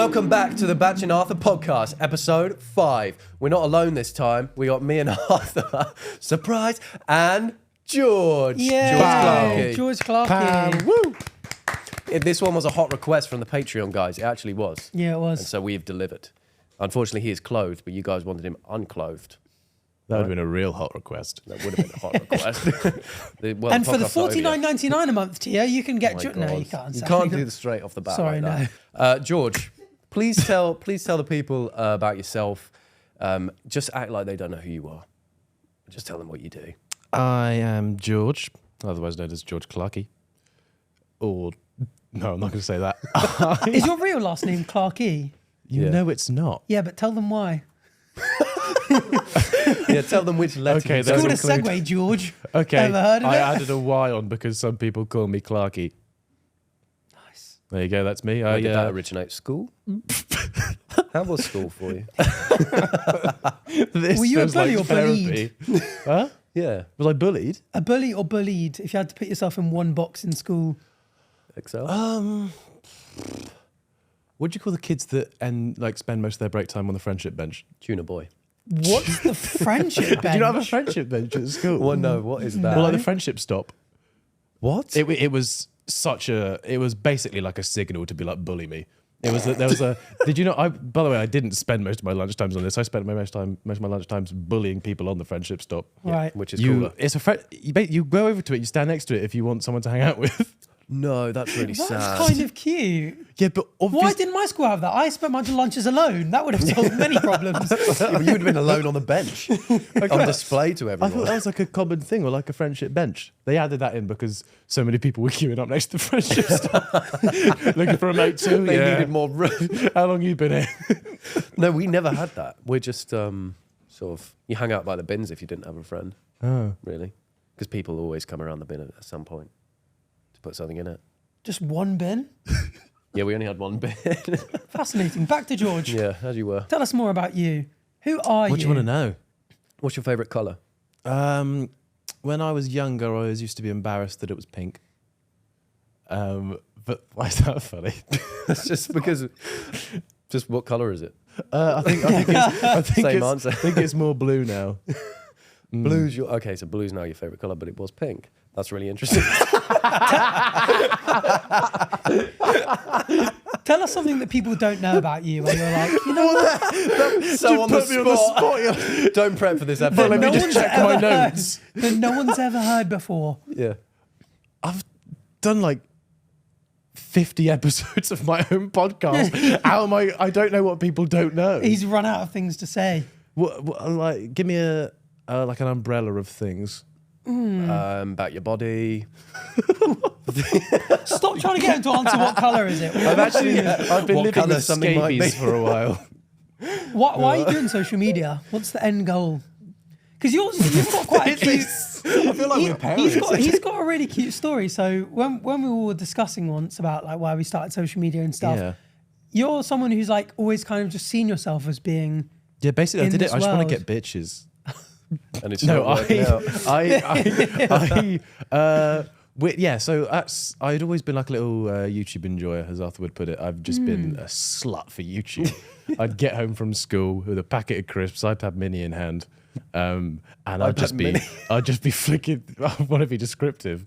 Welcome back to the Bach and Arthur podcast, episode 5. We're not alone this time. We got me and Arthur, surprise, and George. Yeah, George Clarke. George Clarke. Woo! This one was a hot request from the Patreon guys. It actually was. Yeah, it was. And so we've delivered. Unfortunately, he is clothed, but you guys wanted him unclothed. That would have been a real hot request. That would have been a hot request. And for the $49.99 a month tier, you can get... No, you can't. You can't do this straight off the bat. Sorry, like that. George, please tell the people about yourself. Just act like they don't know who you are. Just tell them what you do. I am George, otherwise known as George Clarkey. Or, no, I'm not going to say that. Is your real last name Clarkey? You know it's not. Yeah, but tell them why. Yeah, tell them which letter. Okay, It's called a segue, George. Okay, Ever heard of I it? added a Y on because some people call me Clarkey. Nice. There you go, that's me. Where did that originate? School? How was school for you? This Were you a feels bully like or bullied? therapy. Huh? Yeah. Was I bullied? A bully or bullied, if you had to put yourself in one box in school. Excel? What do you call the kids that spend most of their break time on the friendship bench? Tuna boy. What's the friendship bench? Do you not have a friendship bench at school? Well, no, what is that? Well, like the friendship stop. What? It was basically like a signal to be like, bully me. It was there was a. Did you know? By the way, I didn't spend most of my lunchtimes on this. I spent most of my lunchtimes bullying people on the friendship stop. Right. Which is cooler. It's a friend. You go over to it. You stand next to it if you want someone to hang out with. No, that's really sad. That's kind of cute. Yeah, but Why didn't my school have that? I spent my lunches alone. That would have solved many problems. Yeah, but you would have been alone on the bench, on display to I everyone. thought that was like a common thing, or like a friendship bench. They added that in because so many people were queuing up next to the friendship stop, looking for a mate too. They needed more room. How long you been here? No, we never had that. We're just sort of, you hang out by the bins if you didn't have a friend, really. Because people always come around the bin at some point to put something in it. Just one bin? Yeah, we only had one bin. Fascinating. Back to George. Yeah, as you were. Tell us more about you. Who are you? What do you want to know? What's your favourite colour? When I was younger, I always used to be embarrassed that it was pink. But why is that funny? That's just because. Just what colour is it? I think it's more blue now. Blue's your okay. So blue's now your favourite colour, but it was pink. That's really interesting. Tell us something that people don't know about you where you're like, you know what? So on the spot. Don't prep for this episode. Let me just check my notes. That no one's ever heard before. Yeah. I've done like 50 episodes of my own podcast. How am I don't know what people don't know. He's run out of things to say. Like, give me a like an umbrella of things. About your body. Stop trying to get him to answer what colour is it. I've been living with scabies for a while. Why are you doing social media? What's the end goal? Because you've got quite a cute... I feel like we're parents. He's got a really cute story. So when we were discussing once about like why we started social media and stuff, you're someone who's like always kind of just seen yourself as being... Yeah, basically I did it. I just want to world. get bitches. And it's not working out. So I'd always been like a little YouTube enjoyer, as Arthur would put it. I've just been a slut for YouTube. I'd get home from school with a packet of crisps, iPad mini in hand, and I'd just be flicking. I want to be descriptive.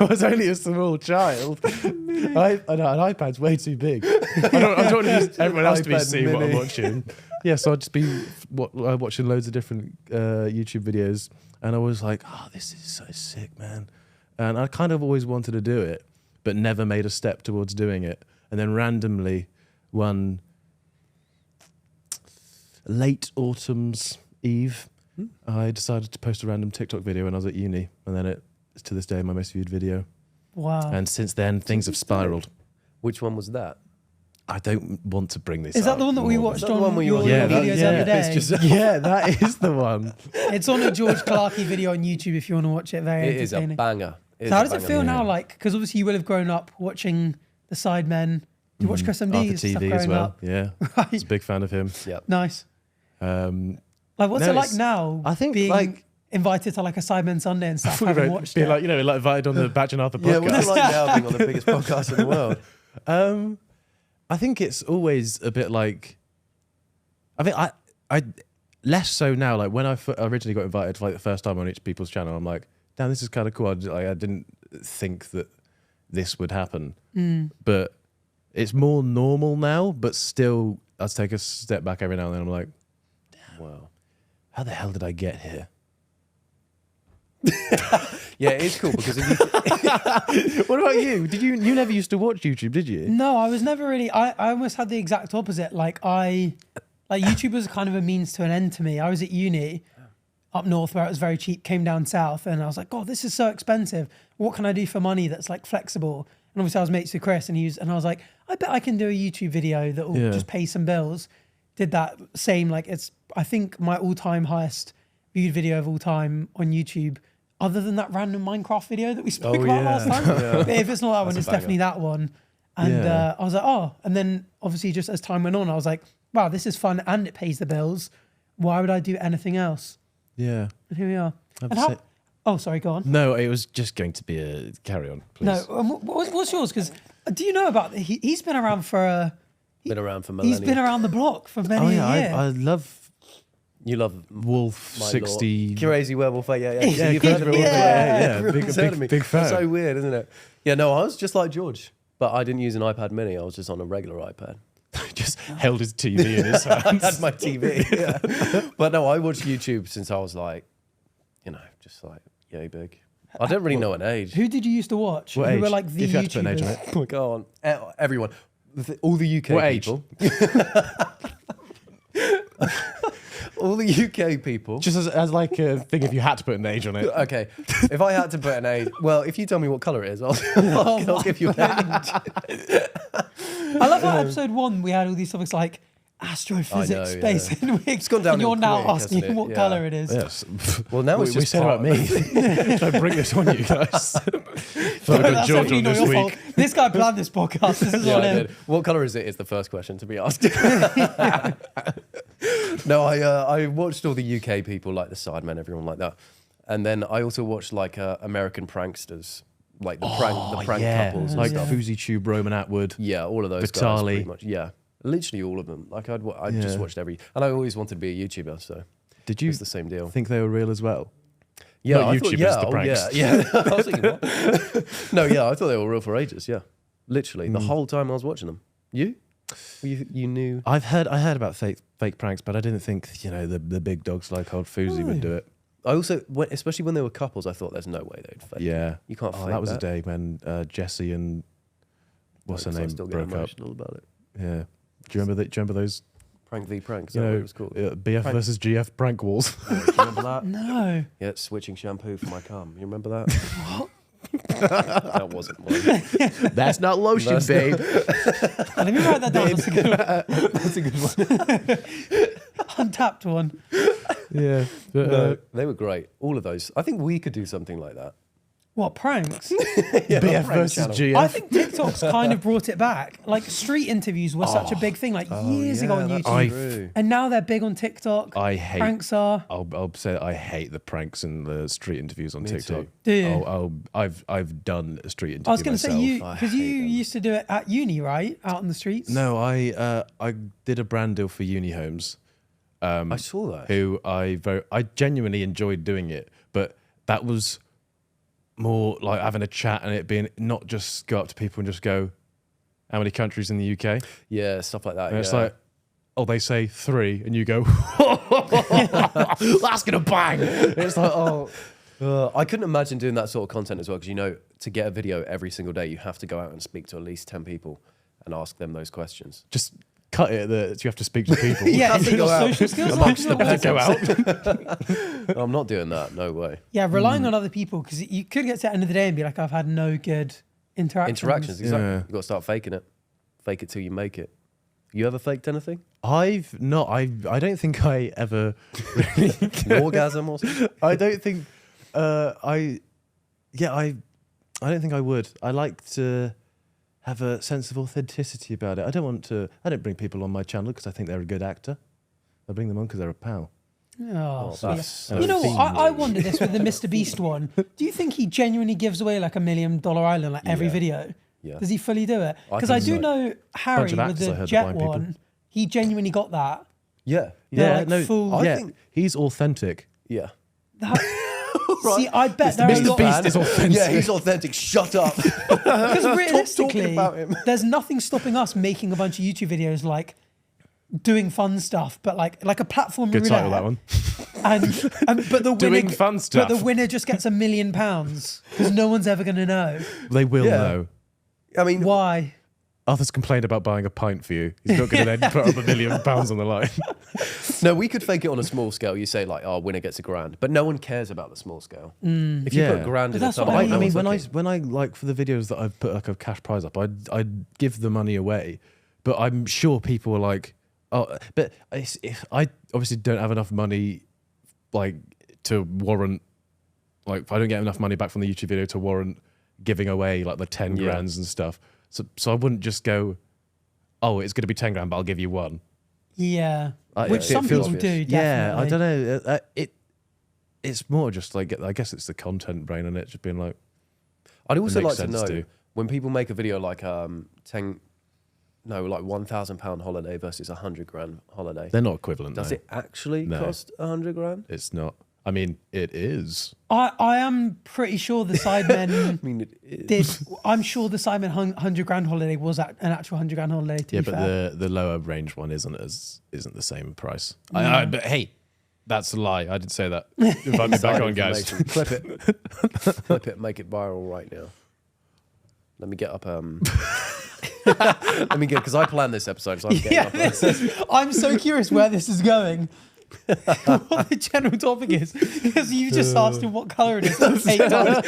I was only a small child. An iPad's way too big. I don't want everyone else to be seeing what I'm watching. Yeah, so I'd just be watching loads of different YouTube videos, and I was like, "Oh, this is so sick, man!" And I kind of always wanted to do it, but never made a step towards doing it. And then randomly, one late autumn's eve, I decided to post a random TikTok video when I was at uni, and then it's to this day my most viewed video. Wow. And since then, things have spiraled. Which one was that? I don't want to bring this Is that up the one that we more. watched the on one where you your were- videos the other day? Yeah, that is the one. It's on a George Clarkey video on YouTube if you want to watch it. Very It is a entertaining. banger. So how does it feel now? Like, because obviously you will have grown up watching the Sidemen. Do you watch Chris MD's stuff arthurtv growing as well. up? Yeah, Right. I was a big fan of him. Yeah. Nice. Um, Like, what's No, it like it's- now? I think, being like- invited to like a Sidemen Sunday and stuff, having watched being it. like, like invited on the Bach and Arthur Yeah, podcast. what's it like now being on the biggest podcast in the world? I think it's always a bit like, I think I less so now. Like when I originally got invited for like the first time on each people's channel, I'm like, damn, this is kind of cool. I didn't think that this would happen, but it's more normal now. But still, I take a step back every now and then. I'm like, damn, wow, how the hell did I get here? Yeah, it's cool because if you What about you? Did you never used to watch YouTube, did you? No, I was never really. I almost had the exact opposite. Like YouTube was kind of a means to an end to me. I was at uni up north where it was very cheap, came down south, and I was like, God, this is so expensive. What can I do for money that's like flexible? And obviously I was mates with Chris, and I was like, I bet I can do a YouTube video that will just pay some bills. Did that same, like I think my all-time highest viewed video of all time on YouTube, other than that random Minecraft video that we spoke about last time. But if it's not that one, it's definitely that one. And I was like, oh, and then obviously just as time went on, I was like, wow, this is fun and it pays the bills. Why would I do anything else? Yeah. And here we are. Oh, sorry, go on. No, it was just going to be a carry on, please. No, what's yours? Because do you know about he's been around for millennia. He's been around the block for many a year. I love. You love Wolf 60. Lord. Crazy werewolf. Yeah. You've heard of it. Yeah. Big fan. So weird, isn't it? Yeah, no, I was just like George, but I didn't use an iPad mini. I was just on a regular iPad. Just held his TV in his hands. I had my TV. Yeah. But no, I watched YouTube since I was like, just like yay big. I don't really know an age. Who did you used to watch? What Who age? were like the if you had to put an age on YouTubers? it. Oh, go on. Everyone. All the UK What people. All the UK people. Just as like a thing if you had to put an age on it. Okay. If I had to put an age, well, if you tell me what colour it is, I'll give you an age. I love how episode 1 we had all these topics like astrophysics, space, and It's gone down and you're real now quick, asking hasn't it? what Yeah. colour it is. Yes. Well, now it's we just said about me. Should I bring this on you guys? So I've got That's George definitely on not this your week. fault. This guy planned this podcast. This is Yeah, on I him. did. What colour is it? Is the first question to be asked. No, I watched all the UK people, like the Sidemen, everyone like that, and then I also watched like American pranksters, like the prank couples, and like stuff. Foozy Tube, Roman Atwood. Yeah, all of those guys, Vitali. pretty much. Yeah, literally all of them. Like I just watched and I always wanted to be a YouTuber, so Did you it's the same deal. think they were real as well? Yeah, Not I YouTubers, thought, the pranks. yeah. I was thinking, what? No, yeah, I thought they were real for ages. Yeah, literally the whole time I was watching them. You knew? I heard about fake pranks, but I didn't think the big dogs like old Foozy would do it. I also, especially when they were couples, I thought there's no way they'd fake. Yeah, You can't fake that was the day when Jessie and what's her I name still get broke up. emotional about it. Yeah, do you remember those? Prank v prank. Is You that what know, it was called? BF Prank. versus GF prank walls. Do you remember that? No. Yeah, switching shampoo for my cum. You remember that? What? That wasn't one. That's not lotion, babe. Let me write that down. That's a good one. Untapped one. Yeah, but, No, they were great. All of those. I think we could do something like that. What, pranks? BF versus channel. GF. I think TikTok's kind of brought it back. Like street interviews were such a big thing like years ago on that's YouTube. true. And now they're big on TikTok. I hate. Pranks are. I'll say I hate the pranks and the street interviews on TikTok. too. Do you? I've done a street interview I was going to say myself. you, I because you hate them. used to do it at uni, right? Out in the streets. No, I did a brand deal for Uni Homes. I saw that. Who I genuinely enjoyed doing it, but that was more like having a chat and it being not just go up to people and just go, how many countries in the UK? Yeah, stuff like that. And it's yeah. like, oh, they say 3, and you go, that's gonna bang. It's like, oh, I couldn't imagine doing that sort of content as well, because to get a video every single day, you have to go out and speak to at least 10 people and ask them those questions. just cut it that you have to speak to people. Yeah, have is to it your go out social skills? amongst Like, the what? Go out. I'm not doing that. No way. Yeah, relying on other people, because you could get to the end of the day and be like, I've had no good Interactions, exactly. Yeah. You've got to start faking it. Fake it till you make it. You ever faked anything? I've not. I don't think I ever. An orgasm or something? I don't think. I don't think I would. I like to have a sense of authenticity about it. I don't bring people on my channel because I think they're a good actor. I bring them on because they're a pal. Oh, sweet. that's You know so what? I wonder this with the Mr. Beast one. Do you think he genuinely gives away like $1 million island like every video? Yeah. Does he fully do it? I Because I think do so. know Harry Bunch of with actors I the heard jet blind people. one. He genuinely got that. Yeah. They're Yeah, like no, full- I yeah, think- he's authentic. Yeah. See, I bet there are Mr. lots. Beast is authentic. Yeah, he's authentic. Shut up. Because realistically, about him. there's nothing stopping us making a bunch of YouTube videos like doing fun stuff, but like a platform Good roulette. title, that one. And but the winner Doing fun stuff. But the winner just gets £1 million because no one's ever going to know They will Yeah. know. I mean, why. Arthur's complained about buying a pint for you. He's not going to then put up £1 million on the line. no, we could fake it on a small scale. You say like, "Oh, winner gets £1,000," but no one cares about the small scale. If you Yeah. put £1,000 in that's a what thumbnail, I I mean, no when one's I looking. like for the videos that I've put like a cash prize up, I'd give the money away, but I'm sure people are like, oh, but I obviously don't have enough money, like to warrant, like if I don't get enough money back from the YouTube video to warrant giving away like the 10 Yeah. grands and stuff. So I wouldn't just go, oh, it's going to be 10 grand, but I'll give you one. Yeah, Like, which it some feels- people do. Yeah, I Definitely. don't know. It's more just like, I guess it's the content brain in it, just being like, I'd also makes like to know sense to. when people make a video like £1,000 holiday versus £100,000 holiday. they're not equivalent. Does though. it actually No. cost £100,000? It's not. I mean, it is. I am pretty sure the Sidemen I mean, it is. did. I'm sure the Sidemen £100,000 holiday was an actual £100,000 holiday. To Yeah, be but fair. the lower range one isn't the same price. But hey, that's a lie. I didn't say that. Invite me back on, guys. Information. Clip it. Clip it. Make it viral right now. Let me get up. Let me get, because I planned this episode, so I'm getting up. I'm so curious where this is going. What the general topic is, because you just asked him what colour it is 8 times.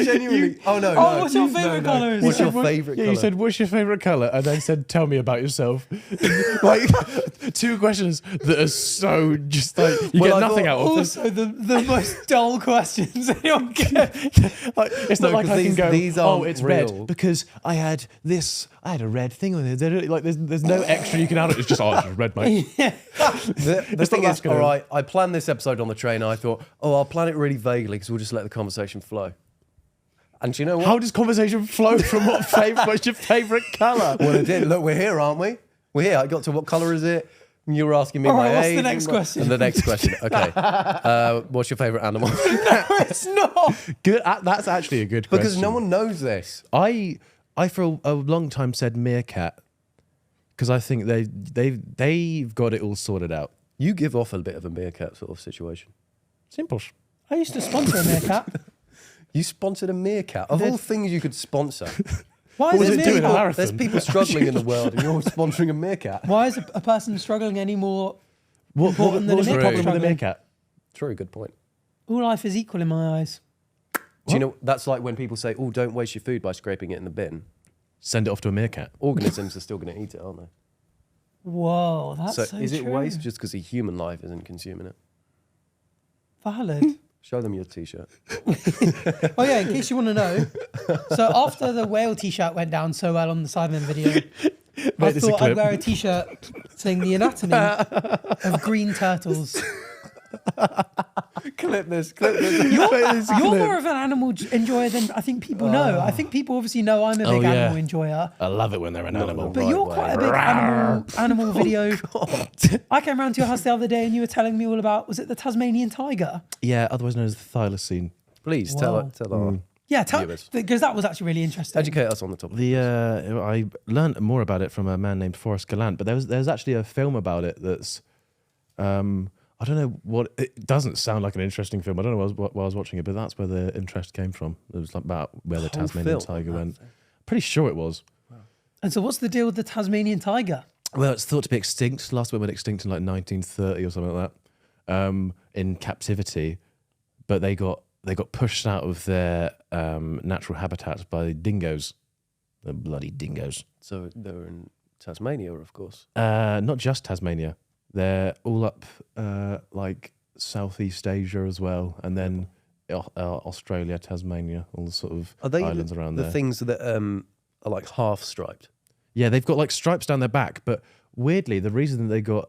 Genuinely. Oh no. Oh, what's your favourite colour? Is What's it? your favourite Yeah, colour? you said, what's your favourite colour? And then said, tell me about yourself. Like, 2 questions that are so just like, you Well, get I nothing thought- out of this. Also, the most dull questions anyone get. Like, it's not No, like 'cause I can these- go, these oh, aren't it's real. red because I had a red thing with it. Like, there's no extra you can add. It's just, oh, it's just red, mate. The thing not is, that gonna- all right, I planned this episode on the train. I thought, oh, I'll plan it really vaguely because we'll just let the conversation flow. And do you know what? How does conversation flow from what's your favourite colour? Well, it did. Look, we're here, aren't we? We're here. I got to what colour is it? You were asking me All my right, what's the age. next question? And the next question. Okay. What's your favourite animal? It's not. Good. That's actually a good question. Because no one knows this. I for a long time said meerkat because I think they've got it all sorted out. You give off a bit of a meerkat sort of situation. Simple. I used to sponsor a meerkat. You sponsored a meerkat. Of all things you could sponsor, Why What was is it a doing? meerkat? Marathon? there's people struggling in the world and you're sponsoring a meerkat. Why is a person struggling any more What important than was a the meerkat problem with the struggling? meerkat? True, good point. All life is equal in my eyes. Do you know, that's like when people say, oh, don't waste your food by scraping it in the bin. Send it off to a meerkat. Organisms are still going to eat it, aren't they? Whoa, that's so is it true. waste just because a human life isn't consuming it? Valid. Show them your t-shirt. Oh yeah, in case you want to know. So after the whale t-shirt went down so well on the Sidemen video, I this a thought I'd clip. wear a t-shirt saying the anatomy of green turtles. Clip this, clip this. You're more of an animal enjoyer than I think people know. I think people obviously know I'm a big yeah. animal enjoyer. I love it when they're an animal. But Right you're way. quite a big animal video. I came round to your house the other day and you were telling me all about, was it the Tasmanian tiger? Yeah, otherwise known as the thylacine. Please Wow. tell our Yeah, Viewers. because that was actually really interesting. educate us on the topic. I learned more about it from a man named Forrest Gallant, but there's actually a film about it that's I don't know what it doesn't sound like an interesting film. I don't know while I was watching it, but that's where the interest came from. It was like about where the Whole Tasmanian film tiger on that went. Pretty sure it was. And so what's the deal with the Tasmanian tiger? Well, it's thought to be extinct. Last one went extinct in like 1930 or something like that, in captivity. But they got pushed out of their natural habitats by dingoes. The bloody dingoes. So they were in Tasmania, of course. Not just Tasmania. They're all up like Southeast Asia as well, and then Australia, Tasmania, all the sort of Are they islands around the there. things that are like half striped? Yeah, they've got like stripes down their back, but weirdly, the reason that they got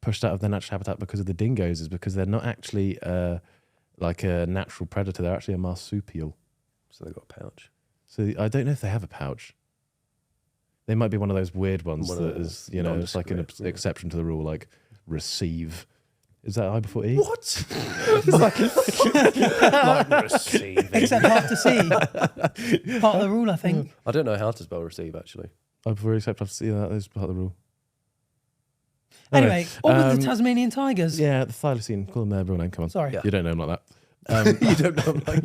pushed out of their natural habitat because of the dingoes is because they're not actually like a natural predator. They're actually a marsupial. So they got a pouch. So I don't know if they have a pouch. They might be one of those weird ones that is, you know, it's like an exception to the rule, like receive. Is that I before E? What? It's like receive. Except after C. Part of the rule, I think. I don't know how to spell receive, actually. I prefer except after C. That is part of the rule. Anyway, what with the Tasmanian tigers? Yeah, the thylacine. Call them their real name. Come on. Sorry. You don't know them like that. You don't know like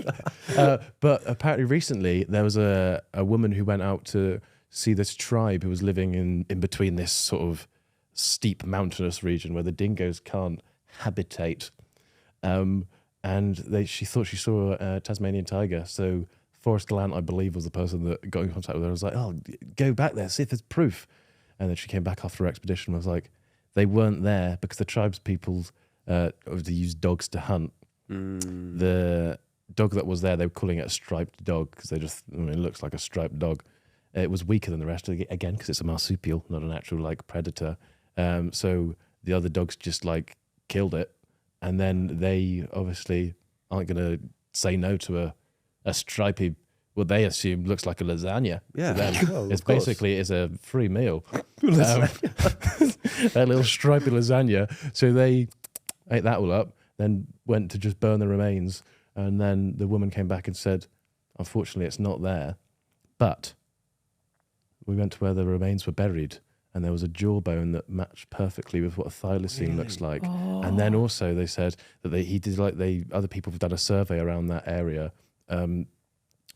that. But apparently recently there was a woman who went out to see this tribe who was living in between this sort of steep mountainous region where the dingoes can't habitate. And she thought she saw a Tasmanian tiger. So Forrest Gallant, I believe, was the person that got in contact with her. I was like, oh, go back there, see if there's proof. And then she came back after her expedition and was like, they weren't there because the tribes people obviously used dogs to hunt. The dog that was there, they were calling it a striped dog because it looks like a striped dog. It was weaker than the rest, again, because it's a marsupial, not an actual like predator. So the other dogs just like killed it. And then they obviously aren't going to say no to a stripy, what they assume looks like a lasagna. Yeah. To them. Oh, It's basically a free meal. That little stripy lasagna. So they ate that all up, then went to just burn the remains. And then the woman came back and said, unfortunately, it's not there. But we went to where the remains were buried, and there was a jawbone that matched perfectly with what a thylacine looks like. Oh. And then also they said that other people have done a survey around that area, that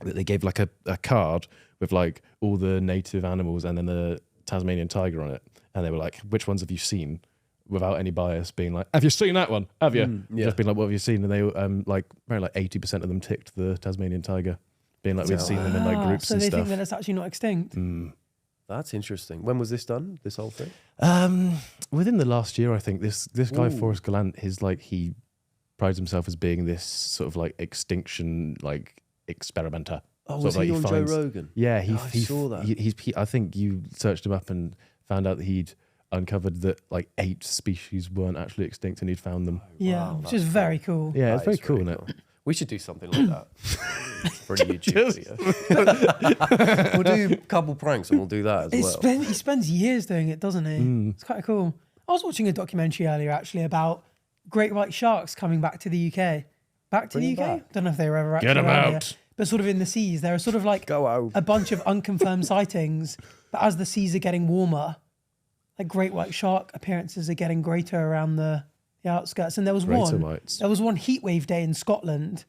they gave like a card with like all the native animals and then the Tasmanian tiger on it. And they were like, which ones have you seen? Without any bias, being like, have you seen that one? Have you? Just being like, what have you seen? And they like very like 80% of them ticked the Tasmanian tiger, being like, we'd seen them in like groups and stuff. So they think that it's actually not extinct. That's interesting. When was this done? This whole thing? Within the last year, I think. This guy Forrest Gallant, he prides himself as being this sort of like extinction like experimenter. Oh, was he on Joe Rogan? Yeah, I saw that. I think you searched him up and found out that he'd uncovered that like 8 species weren't actually extinct, and he'd found them. Yeah, which is very cool. Yeah, it's very cool, isn't it? We should do something like that for a YouTube video. We'll do a couple pranks and we'll do that as well. He spends years doing it, doesn't he? It's quite cool. I was watching a documentary earlier actually about great white sharks coming back to the UK. Back to the UK? Back. Don't know if they were ever actually Get them around out. here. But sort of in the seas, there are sort of like Go out. a bunch of unconfirmed sightings. But as the seas are getting warmer, like great white shark appearances are getting greater around the outskirts. And there was Whites. one heat wave day in Scotland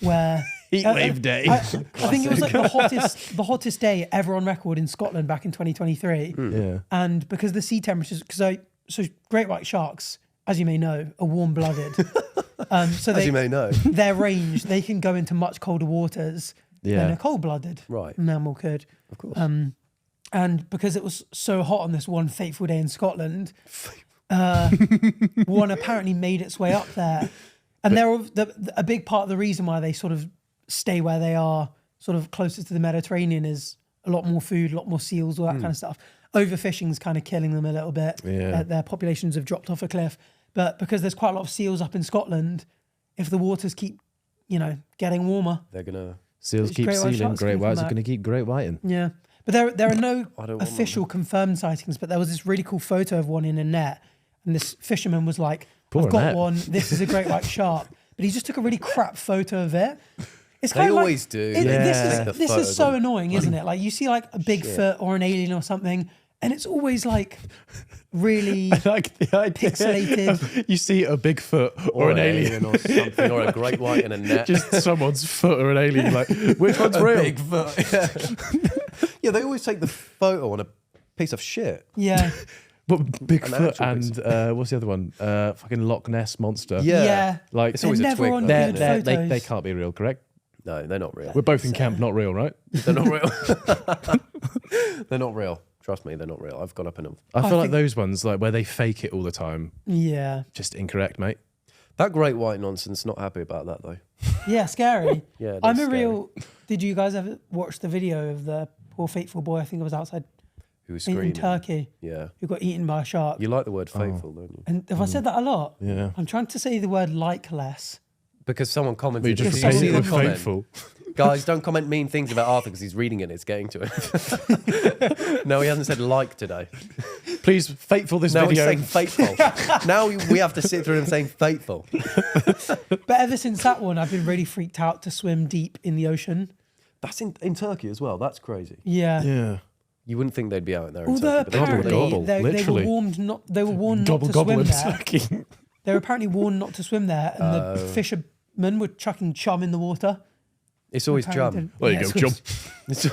where Heat wave day. I think it was like the hottest day ever on record in Scotland back in 2023. Yeah. And because the sea temperatures, so great white sharks, as you may know, are warm-blooded. So As you may know. their range, they can go into much colder waters than a cold-blooded mammal could. Of course. And because it was so hot on this one fateful day in Scotland, one apparently made its way up there. And a big part of the reason why they sort of stay where they are, sort of closest to the Mediterranean, is a lot more food, a lot more seals, all that kind of stuff. Overfishing's kind of killing them a little bit. Yeah. Their populations have dropped off a cliff. But because there's quite a lot of seals up in Scotland, if the waters keep, getting warmer, They're going to... Seals keep sealing, great whites are going to keep great whiting. Yeah. But there are no official confirmed sightings, but there was this really cool photo of one in a net. And this fisherman was like, I've got one, this is a great white shark. But he just took a really crap photo of it. It's They kind of always do. This is so annoying, isn't it? Like you see like a Bigfoot or an alien or something, and it's always like really like the idea pixelated. You see a Bigfoot or an alien or something, or a great white in a net. Just someone's foot or an alien. Like, which one's real? Bigfoot. Yeah, they always take the photo on a piece of shit. Yeah. But Bigfoot and what's the other one? Fucking Loch Ness monster. Yeah. Like it's always a twig. on they good photos. they can't be real, correct? No, they're not real. We're both in camp, not real, right? They're not real. They're not real. Trust me, they're not real. I've gone up in them. I feel like those ones, like where they fake it all the time. Yeah. Just incorrect, mate. That great white nonsense, not happy about that though. Yeah, scary. Yeah, I'm a real... Did you guys ever watch the video of the poor fateful boy, I think it was outside Who was screaming. in Turkey, Yeah. who got eaten by a shark? You like the word faithful, don't you? And have I said that a lot? Yeah. I'm trying to say the word like less. Because someone commented. We just Did you see the comment? faithful. Guys, don't comment mean things about Arthur because he's reading it and it's getting to him. No, he hasn't said like today. Please, faithful this Now video. he's saying faithful. Now we have to sit through him saying faithful. But ever since that one, I've been really freaked out to swim deep in the ocean. That's in Turkey as well. That's crazy. Yeah. Yeah. You wouldn't think they'd be out there in Although Turkey. But they do. apparently gobble, they were literally. warned not to Gobble swim in there. Turkey. They were apparently warned not to swim there, and the fishermen were chucking chum in the water. It's always Apparently chum. There you go, chum.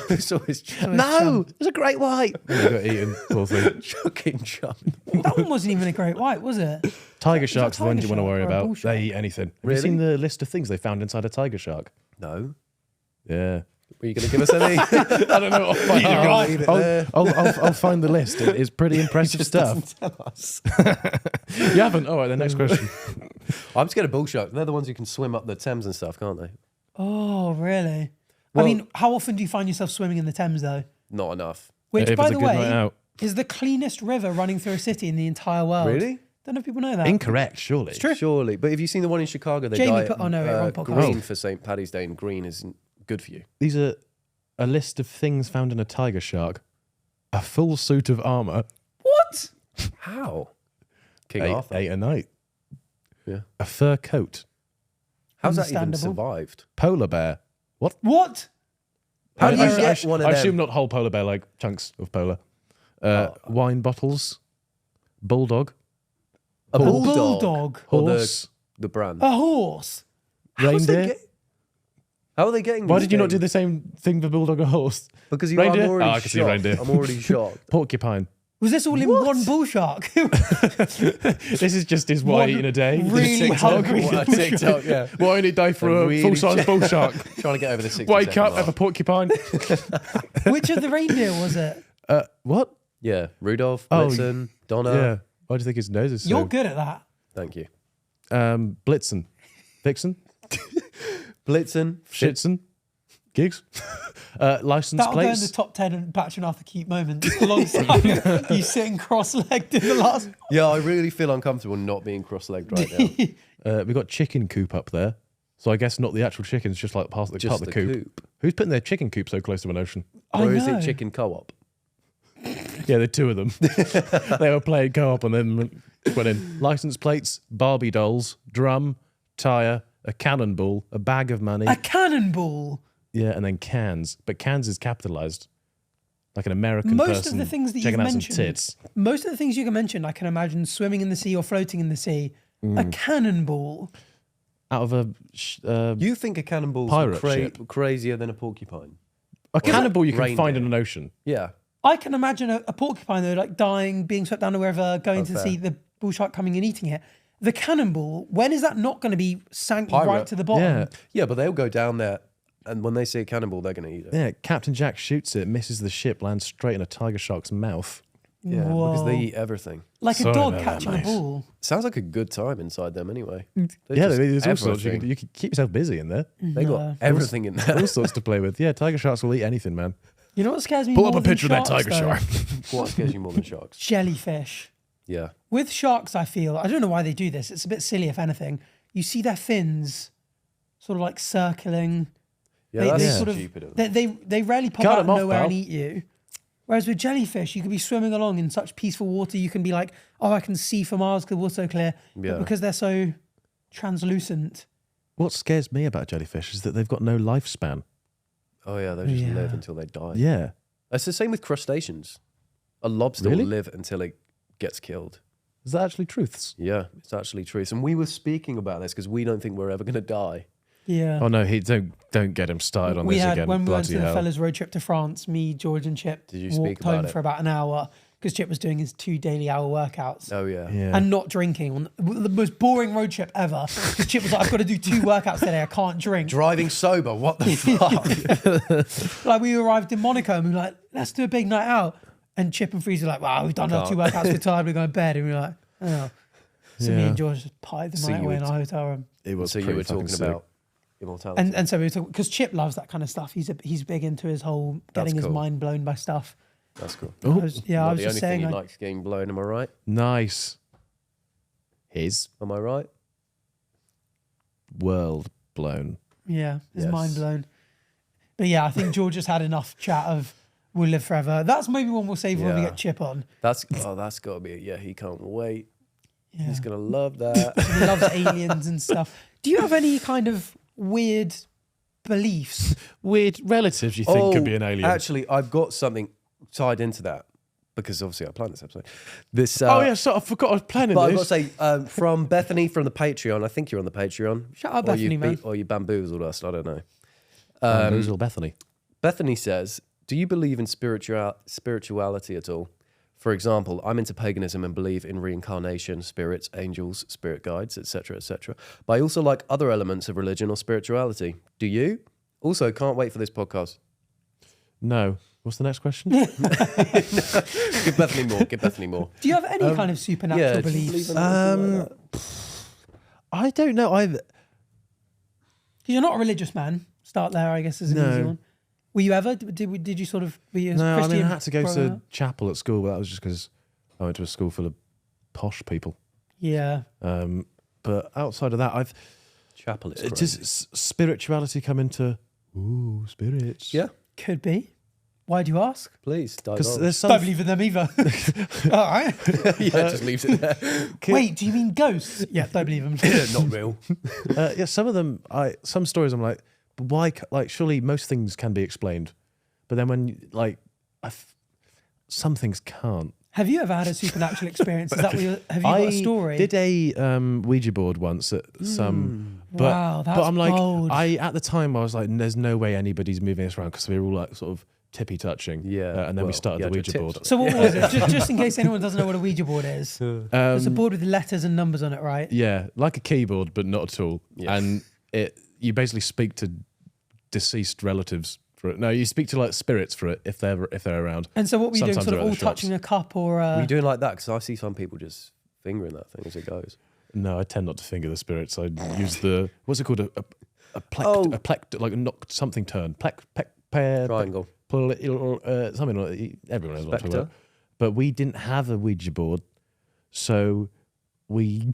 It's always chum. No, it was a great white. They got eaten. Poor thing. Chucking chum. That one wasn't even a great white, was it? Tiger Is that sharks, the ones you want to tiger worry shark or a bull about. shark? They eat anything. Have Really? you seen the list of things they found inside a tiger shark? No. Yeah. Were you going to give us any? I don't know. I'll leave it there. I'll find the list. It's pretty impressive stuff. Tell us. You haven't? All right, the next question. I'm scared of bull sharks. They're the ones who can swim up the Thames and stuff, can't they? Oh, really? Well- I mean, how often do you find yourself swimming in the Thames, though? Not enough. Which, If by it's a the good night way, out. is the cleanest river running through a city in the entire world. Really? Don't know if people know that. Incorrect, surely. It's true. Surely. But have you seen the one in Chicago? They Jamie dye put- oh, no, wrong podcast. green for St. Paddy's Day, and green isn't good for you. These are a list of things found in a tiger shark. A full suit of armour. What? How? King Arthur. Ate a night. Yeah. A fur coat. How's that even Understandable. survived? Polar bear. What? How do you I get one of I them? assume not whole polar bear, like chunks of polar. Wine bottles. Bulldog. A bulldog. bulldog. Or Horse. the brand. A horse. How's they Reindeer. get- How are they getting Why these did you not do games? the same thing for bulldog or horse? Because Reindeer? I'm already Oh, I can see shocked. reindeer. I'm already shocked. Porcupine. Was this all in one bull shark? This is just his what I eat in a day. really TikTok. hungry What, TikTok, yeah. Why only die for A a really full-size bull shark? Trying to get over the 60 Wake second up, mark. have a porcupine. Which of the reindeer was it? What? Yeah, Rudolph, Oh, Blitzen, Donna. Yeah. Why do you think his nose is so... You're good at that. Thank you. Blitzen. Vixen. Blitzen, Shitzen. Gigs. License That'll go in the plates. top 10 and Batch and Arthur cute moments alongside you sitting cross-legged in the last. Yeah, I really feel uncomfortable not being cross-legged right now. We've got chicken coop up there. So I guess not the actual chickens, just like part of the, Just part of the the coop. coop. Who's putting their chicken coop so close to an ocean? I Or is know. it chicken co-op? Yeah, the two of them. They were playing co-op and then went in. License plates, Barbie dolls, drum, tyre, a cannonball, a bag of money. A cannonball. Yeah, and then cans. But cans is capitalised. Like an American Most person of the things that checking you've out some mentioned, tits. most of the things you can mention, I can imagine swimming in the sea or floating in the sea. A cannonball. Out of a You think a cannonball's Pirate ship. crazier than a porcupine? cannonball you can Reindeer. find in an ocean. Yeah. I can imagine a porcupine though, like dying, being swept down to wherever, going to fair. see the bull shark coming and eating it. The cannonball, when is that not going to be sank Pirate. right to the bottom? Yeah. Yeah, but they'll go down there, and when they see a cannonball, they're going to eat it. Yeah, Captain Jack shoots it, misses the ship, lands straight in a tiger shark's mouth. Yeah, because Whoa. they eat everything. Like Sorry a dog about that, catching a mate. ball. Sounds like a good time inside them anyway. Yeah, there's all sorts. You can keep yourself busy in there. They got No. everything in there. All sorts to play with. Yeah, tiger sharks will eat anything, man. You know what scares me Pull more up a than picture of that sharks, tiger though? shark. What scares you more than sharks? Jellyfish. Yeah. With sharks, I feel, I don't know why they do this. It's a bit silly, if anything. You see their fins sort of like circling. Yeah, They that's sort of, stupid. Of them. they rarely pop Cut out of 'em off, nowhere pal. and eat you. Whereas with jellyfish, you could be swimming along in such peaceful water, you can be like, oh, I can see for miles because the water's so clear. Yeah. But because they're so translucent. What scares me about jellyfish is that they've got no lifespan. Oh yeah, they just Yeah. live until they die. Yeah. It's the same with crustaceans. A lobster Really? will live until it gets killed. Is that actually truths? Yeah, it's actually true. And we were speaking about this because we don't think we're ever going to die. Yeah. Oh no, don't get him started on we this had, again. when we went Bloody to the hell. fellas' road trip to France, me, George and Chip Did you speak walked about home it? for about an hour because Chip was doing his 2 daily hour workouts. Oh yeah. Yeah. And not drinking on the most boring road trip ever. Because Chip was like, I've got to do 2 workouts today. I can't drink. Driving sober, what the fuck? Like we arrived in Monaco and we were like, let's do a big night out. And Chip and Freeze were like, wow, we've done our 2 workouts. We're tired. We're going to bed. And we were like, oh. So me Yeah. and George just pied the So night you away in would- our hotel room. It was So you pretty were fucking talking sick. about immortality. And so we were talking, because Chip loves that kind of stuff. He's big into his whole getting his cool. mind blown by stuff. That's cool. I was, I Not was the just only saying, thing he like, likes getting blown, am I right? Nice. His Am I right? world blown. yeah, his Yes. mind blown. But yeah, I think George has had enough chat of we'll live forever. That's maybe one we'll save when we get Chip on. That's got to be it. Yeah, he can't wait. Yeah. He's going to love that. He loves aliens and stuff. Do you have any kind of weird beliefs? Weird relatives you think could be an alien? Actually, I've got something tied into that because obviously I planned this episode. This. So I forgot I was planning but this. I've got to say, from Bethany from the Patreon. I think you're on the Patreon. Shout out Bethany, man. Or you bamboozled us. I don't know. Bamboozle Bethany. Bethany says, "Do you believe in spirituality at all? For example, I'm into paganism and believe in reincarnation, spirits, angels, spirit guides, etc., etc. But I also like other elements of religion or spirituality. Do you? Also, can't wait for this podcast." No. What's the next question? Give Bethany more. Do you have any kind of supernatural beliefs? I don't know. Because you're not a religious man. Start there, I guess, is an easy one. Were you ever? Did you sort of? Were you No, Christian? I mean, I had to go to chapel at school, but that was just because I went to a school full of posh people. Yeah. But outside of that, Chapel is does spirituality come into spirits? Yeah, Could be. Why do you ask? please. Because there's some. Don't believe in them either. All right. Yeah, just leaves it there. Wait, do you mean ghosts? Yeah, don't believe them. Not real. Yeah, some of them. Some stories I'm like, but why? Like, surely most things can be explained, but then when some things can't. Have you ever had a supernatural experience? Is that what have you got a story? I did a Ouija board once at some. But, wow, that's but I'm like, bold. at the time I was like, there's no way anybody's moving us around because we were all like sort of tippy touching. Yeah, and then we started the Ouija board. So what was it? Just in case anyone doesn't know what a Ouija board is. It's a board with letters and numbers on it, right? Yeah, like a keyboard, but not at all. Yeah. And you basically speak to deceased relatives for it. No, you speak to like spirits for it if they're around. And so what were you doing? Sometimes Sort of they're at all the shops. touching a cup or? Were you doing like that? Because I see some people just fingering that thing as it goes. No, I tend not to finger the spirits. I use the what's it called a plect like not something turn Triangle. Something like everyone knows what I'm talking about. But we didn't have a Ouija board, so we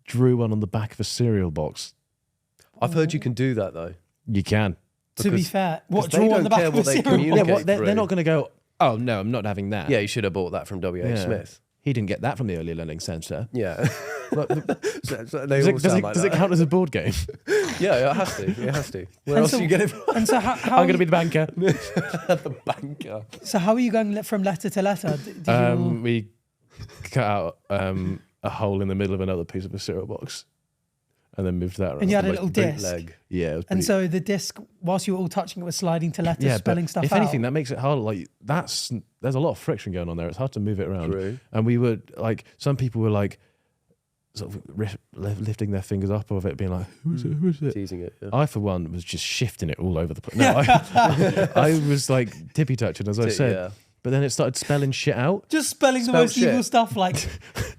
drew one on the back of a cereal box. I've heard you can do that though. You can. To be fair, what they draw don't on the back care of what a they cereal? communicate. Yeah, they're not going to go, oh no, I'm not having that. Yeah, you should have bought that from W.H. Smith. He didn't get that from the Early Learning Centre. Yeah. Does it count as a board game? Yeah, it has to. It has to. Where else do you get it from? And so how I'm going to be the banker. The banker. So how are you going from letter to letter? Did you... We cut out a hole in the middle of another piece of a cereal box and then moved that around. And you had a little disc. Yeah. It was And so the disc, whilst you were all touching it, was sliding to letters, spelling stuff if out. anything, that makes it harder. Like there's a lot of friction going on there. It's hard to move it around. True. And we were like, some people were like, sort of lifting their fingers up of it, being like, "Who's it? Who's it?" Teasing it. Yeah. I, for one, was just shifting it all over the place. No, I was like tippy touching, as I said. Yeah. But then it started spelling shit out. Just spelling the Spell most shit. evil stuff, like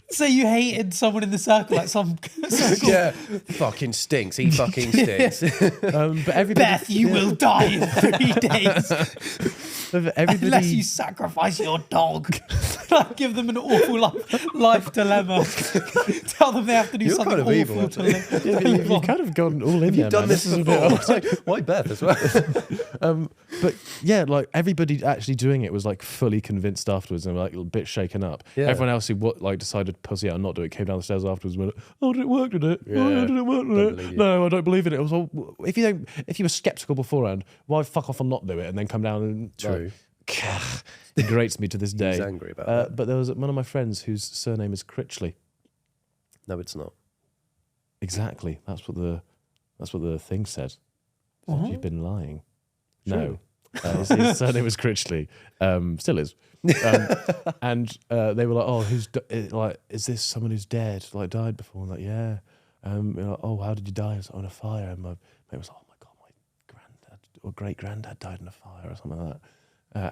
say you hated someone in the circle, like some circle. Yeah. Fucking stinks. He fucking stinks. But everybody, Beth, you will die in 3 days everybody, unless you sacrifice your dog. Like, give them an awful life dilemma. Tell them they have to do You're something kind of awful evil, to live. you've kind of gone all in there. You've done man. this is a before. bit It's like, why Beth as well? But yeah, like everybody actually doing it was like fully convinced afterwards and like a bit shaken up. Yeah. Everyone else who decided pussy out and not do it came down the stairs afterwards and went, "Oh, did it work? Did it? Yeah. Oh, did it work? Don't Did believe it? you. No, I don't believe in it." It was all, if you were skeptical beforehand, why fuck off and not do it and then come down and True. It grates me to this day. He's angry about that. But there was one of my friends whose surname is Critchley. No, it's not. Exactly. That's what the thing said. Uh-huh. You've been lying. True. No. His surname was Critchley. Still is. And they were like, "Oh, is this someone who's dead? Like died before?" I'm like, "Yeah." Like, "Oh, how did you die?" I was like, "On a fire." And my mate was like, "Oh my god, my granddad or great granddad died in a fire or something like that."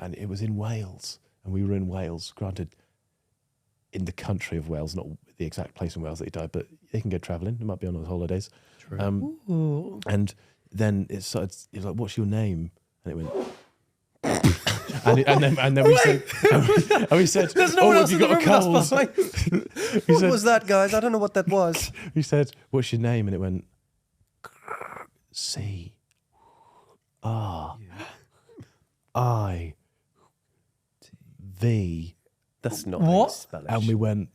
And it was in Wales, and we were in Wales. Granted, in the country of Wales, not the exact place in Wales that he died, but they can go travelling. It might be on his holidays. True. Ooh. And then it was like, "What's your name?" And it went. and then we said, There's no "Oh, one have else you in the got a room with us, cold?" by the way. What was that, guys? I don't know what that was. We said, "What's your name?" And it went, C. That's not What? how you spell it. And we went,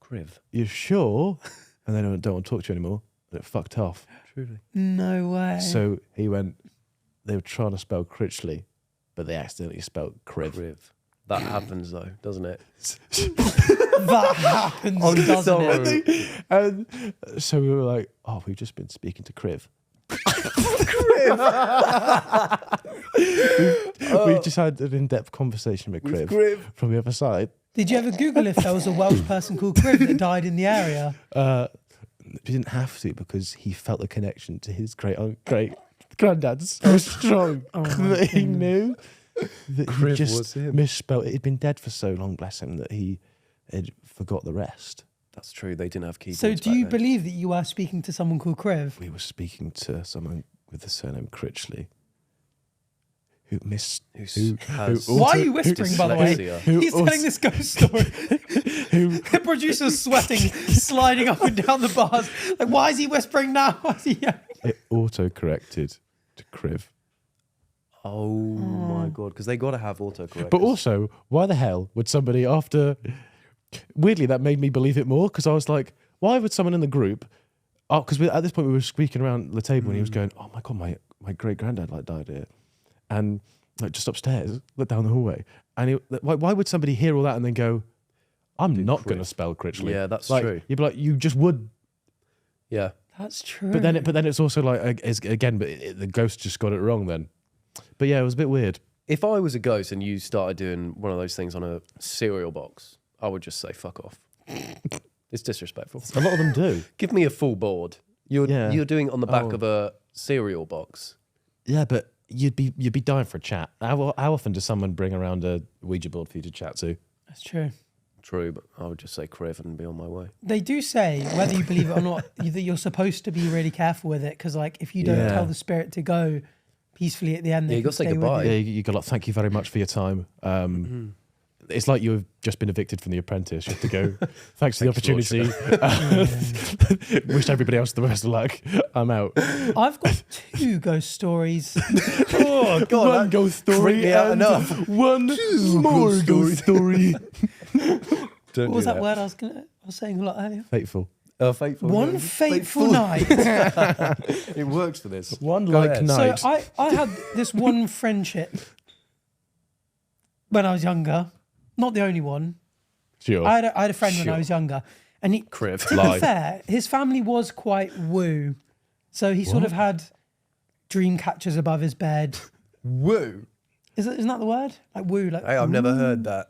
Criv. you sure? And then I don't want to talk to you anymore. And it fucked off. Truly. No way. So he went, they were trying to spell Critchley, but they accidentally spelled Criv. Criv. That happens though, doesn't it? that happens, doesn't it? And so we were like, oh, we've just been speaking to Criv. We've just had an in-depth conversation with Criv from the other side. Did you ever Google if there was a Welsh person called Criv that died in the area? He didn't have to because he felt a connection to his great granddad so strong that he knew that Criv he just was him. misspelled it. He'd been dead for so long, bless him, that he had forgot the rest. That's true. They didn't have keyboards. So do you back then. believe that you are speaking to someone called Criv? We were speaking to someone with the surname Critchley who missed. Why are you whispering, by the way? dyslexia. He's telling this ghost story. The producer's sweating, sliding up and down the bars. Like, why is he whispering now? Why is he yelling? It auto-corrected to Criv. Oh my god! Because they got to have autocorrect. But also, why the hell would somebody after... Weirdly, that made me believe it more because I was like, why would someone in the group... Oh, because at this point we were squeaking around the table and he was going, oh my God, my great-granddad died here. And just upstairs, down the hallway. And why would somebody hear all that and then go, I'm not going to spell Critchley? Yeah, that's like, true. You'd be like, you just would. Yeah. That's true. But then it's also like, the ghost just got it wrong then. But yeah, it was a bit weird. If I was a ghost and you started doing one of those things on a cereal box, I would just say fuck off. It's disrespectful. A lot of them do. Give me a full board. You're doing it on the back of a cereal box. Yeah, but you'd be dying for a chat. How often does someone bring around a Ouija board for you to chat to? That's true. True, but I would just say Criv and be on my way. They do say, whether you believe it or not, that you're supposed to be really careful with it because, like, if you don't tell the spirit to go peacefully at the end, you got to say goodbye. Yeah, you got like, thank you very much for your time. It's like you've just been evicted from The Apprentice. You have to go, thanks for the opportunity. Wish everybody else the best of luck. I'm out. I've got 2 ghost stories. Oh, God. One ghost story and one more ghost story. What was that word I was saying a lot earlier? Fateful. Fateful. One fateful night. It works for this. One Go like ahead. night. So I had this one friendship when I was younger. Not the only one. Sure. I had a friend when I was younger. And he, Criv. to be fair, his family was quite woo. So he sort of had dream catchers above his bed. Woo. Isn't that the word? Like woo. Like, Hey, I've never heard that.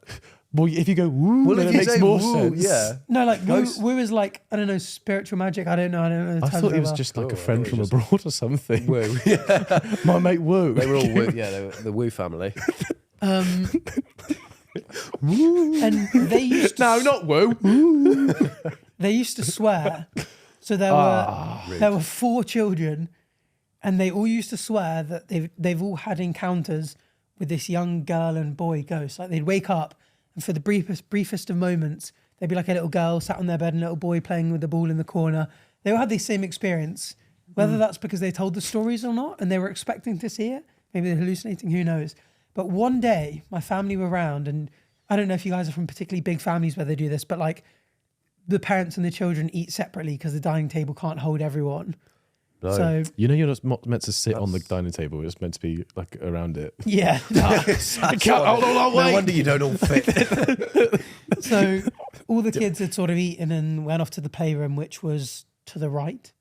Well, if you go woo, then it makes more sense. Yeah. no, like woo is like, I don't know, spiritual magic. I don't know. The I terms thought he was of just like Oh, a friend I from thought abroad or something. Woo. Yeah. My mate Woo. They were all woo. Yeah, they were the Woo family. And they used to No, not Woo. they used to swear. So there were 4 children, and they all used to swear that they've all had encounters with this young girl and boy ghost. Like they'd wake up, and for the briefest of moments, they'd be like a little girl sat on their bed and a little boy playing with the ball in the corner. They all had the same experience. Whether that's because they told the stories or not, and they were expecting to see it, maybe they're hallucinating, who knows. But one day, my family were around, and I don't know if you guys are from particularly big families where they do this, but like the parents and the children eat separately because the dining table can't hold everyone. No. So You know, you're not meant to sit on the dining table. It's meant to be like around it. yeah, No wonder you don't all fit. so all the kids had sort of eaten and went off to the playroom, which was to the right,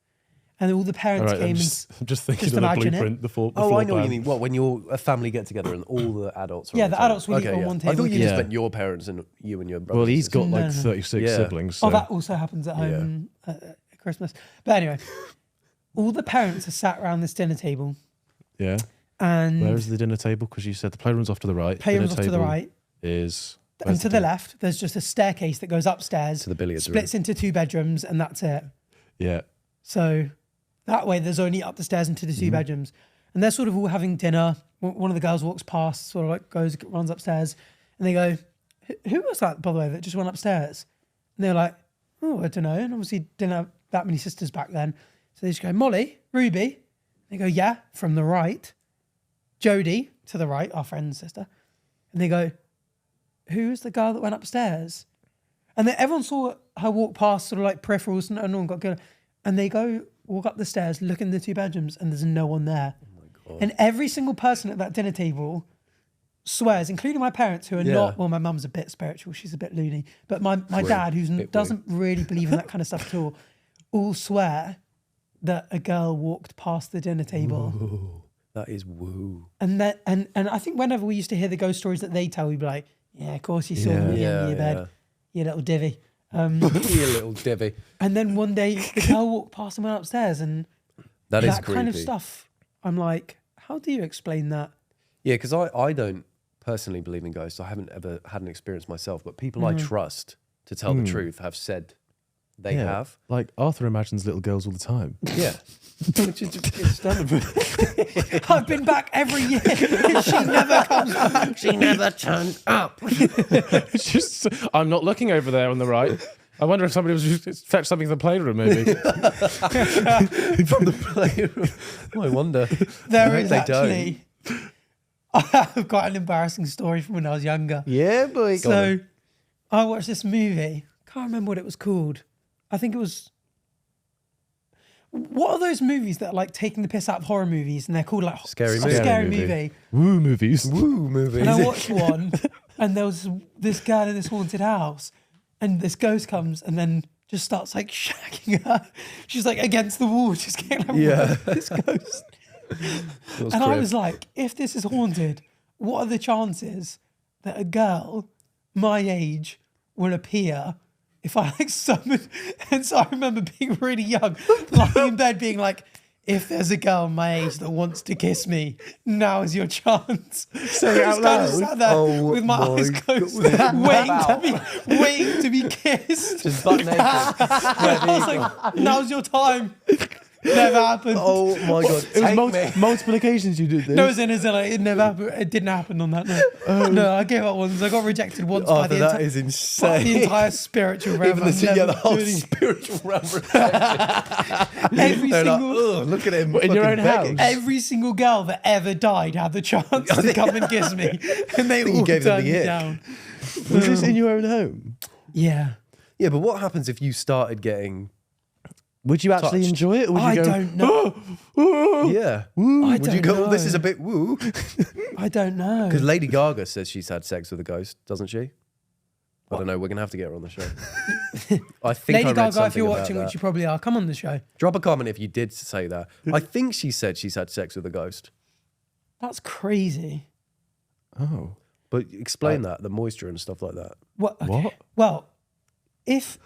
and all the parents All right, came. I'm just thinking just of the imagine it. blueprint. The floor I know what plan. you mean. What, when you're a family get together and all the adults are Yeah, on the adults would eat on one I table. thought you just Yeah. meant your parents and you and your brother. Well, he's got like No. 36 Yeah. siblings. So. Oh, that also happens at home at Christmas. But anyway, all the parents are sat around this dinner table, yeah. and Where is the dinner table? Because you said the playroom's off to the right. playroom's Dinner off to the table right, Is and to the left, there's just a staircase that goes upstairs, to the billiards splits into 2 bedrooms, and that's it. Yeah. So that way, there's only up the stairs into the 2 bedrooms, and they're sort of all having dinner. One of the girls walks past, sort of like runs upstairs, and they go, "Who was that, by the way, that just went upstairs?" And they're like, "Oh, I don't know." And obviously, didn't have that many sisters back then, so they just go, "Molly, Ruby." They go, "Yeah," from the right. Jodie to the right, our friend's sister, and they go, "Who's the girl that went upstairs?" And then everyone saw her walk past, sort of like peripherals, and no one got good. And they go walk up the stairs, look in the 2 bedrooms, and there's no one there. Oh my God. And every single person at that dinner table swears, including my parents, who are not. Well, my mum's a bit spiritual; she's a bit loony. But my dad, who doesn't really believe in that kind of stuff at all swear that a girl walked past the dinner table. Whoa, that is woo. And I think whenever we used to hear the ghost stories that they tell, we'd be like, "Yeah, of course you saw them in your bed, you little divvy." You little divvy. And then one day the girl walked past and went upstairs, and that is kind creepy. of stuff. I'm like, how do you explain that? Yeah, because I don't personally believe in ghosts. I haven't ever had an experience myself, but people I trust to tell the truth have said they have. Like Arthur imagines little girls all the time. Yeah. It's done. I've been back every year. She never comes back. She never turned up. It's just, I'm not looking over there on the right. I wonder if somebody was just fetch something from the playroom, maybe. From the playroom. Oh, I wonder. There is actually. I've got an embarrassing story from when I was younger. Yeah, boy. So I watched this movie. Can't remember what it was called. I think it was. What are those movies that are like taking the piss out of horror movies and they're called like Scary movie? Woo movies. Woo movies. And I watched one, and there was this girl in this haunted house, and this ghost comes and then just starts like shagging her. She's like against the wall, just getting like this ghost. And Criv. I was like, if this is haunted, what are the chances that a girl my age will appear if I like summoned? And so I remember being really young, lying in bed being like, if there's a girl my age that wants to kiss me, now is your chance. Say it out loud. Sat there with my eyes closed, waiting to be kissed. Just butt naked. I was like, now's your time. Never happened. Oh my God. It was multiple occasions you did this. No, it never happened. It didn't happen on that night. No, I gave up once. I got rejected once by the that is insane. the entire spiritual realm. Even the whole spiritual realm. Every single, look at him in your own begging. house. every single girl that ever died had the chance to come and kiss me, and they all gave them turned the me ick. down. Was this in your own home? Yeah, Yeah, but what happens if you started getting... Would you actually Touched. enjoy it? Or would you I go, don't know. Yeah. I Would you don't go, know. this is a bit woo? I don't know. Because Lady Gaga says she's had sex with a ghost, doesn't she? I don't know. We're going to have to get her on the show. I think Lady I read Gaga, if something you're about watching, that. which you probably are, come on the show. Drop a comment if you did say that. I think she said she's had sex with a ghost. That's crazy. Oh. But explain that, the moisture and stuff like that. What? Okay. What? Well, if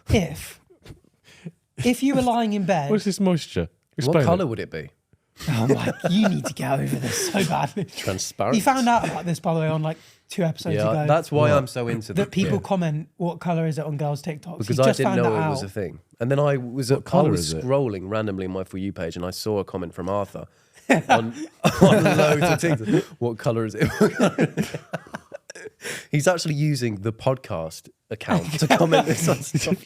you were lying in bed, What's this moisture? Explain What it. colour would it be? oh my, you need to get over this so badly. Transparent. He found out about this, by the way, on like 2 episodes Yeah, ago. that's why I'm so into that people comment, what colour is it on girls' TikToks? Because He I just didn't found know that it was out. a thing. And then I was colour is it? scrolling randomly on my For You page and I saw a comment from Arthur on loads of TikToks. What colour is it? He's actually using the podcast account to comment this on stuff.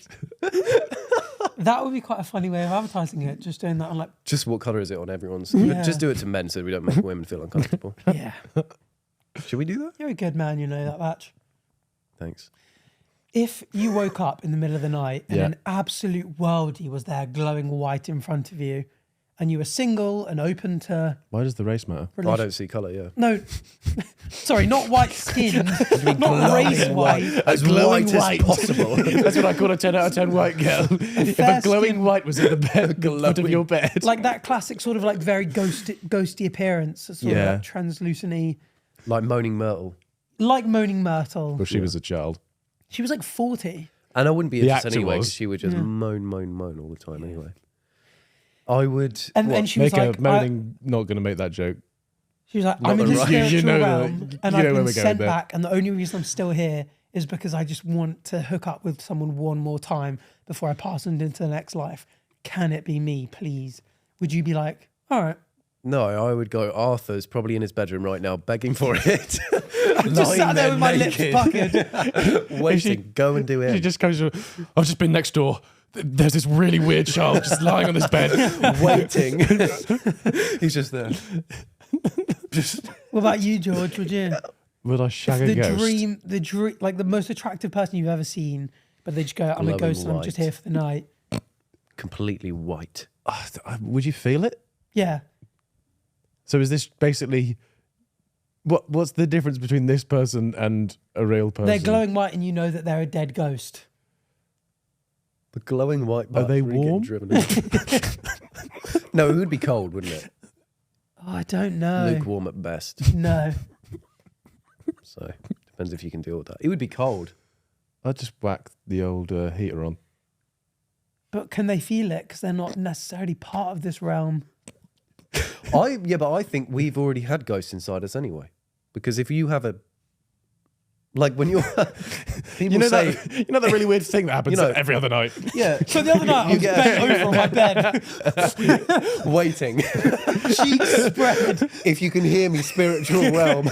That would be quite a funny way of advertising it, just doing that on like, Just what colour is it on everyone's? Yeah. Just do it to men so we don't make women feel uncomfortable. yeah. Should we do that? You're a good man, you know that, Batch. Thanks. If you woke up in the middle of the night and Yeah. an absolute worldie was there glowing white in front of you, and you were single and open to Why does the race matter? I don't see colour, yeah. No, sorry, not white skinned, not race white. As glowing white white. as possible. That's what I call a 10 out of 10 white girl. If a glowing skin- white was in the bed, foot of your bed. Like that classic sort of like very ghosty appearance, sort of Yeah. like translucent-y, Like Moaning Myrtle. like Moaning Myrtle. Well, she was a child. She was like 40. And I wouldn't be The interested actor anyway was. because she would just moan all the time anyway. I would... And she was Make like, a moaning, not going to make that joke. she was like, Not I'm in the the right- spiritual You know realm, you and know I've where been we're going sent there. back, and the only reason I'm still here is because I just want to hook up with someone one more time before I pass on into the next life. Can it be me, please? Would you be like, all right? No, I would go, Arthur's probably in his bedroom right now begging for it. I'm just sat there with my lips puckered. Waiting, go and do She it. just goes, I've just been next door. There's this really weird child just lying on this bed. Waiting. He's just there. Just What about you, George? Would you? Would I shag a ghost? The dream, like the most attractive person you've ever seen, but they just go, I'm a Glowing ghost and I'm white. just here for the night. Completely white. Would you feel it? Yeah. So is this basically what's the difference between this person and a real person? They're glowing white and you know that they're a dead ghost. The glowing white. Are they really getting warm? driven in. No, it would be cold, wouldn't it? Oh, I don't know. Lukewarm at best. No. So depends if you can deal with that. It would be cold. I'd just whack the old heater on. But can they feel it? Because they're not necessarily part of this realm. But I think we've already had ghosts inside us anyway. Because if you have a, like when you're, people say, that really weird thing that happens every other night. yeah, So the other night I was bent over on my bed, waiting. cheeks spread. If you can hear me, spiritual realm,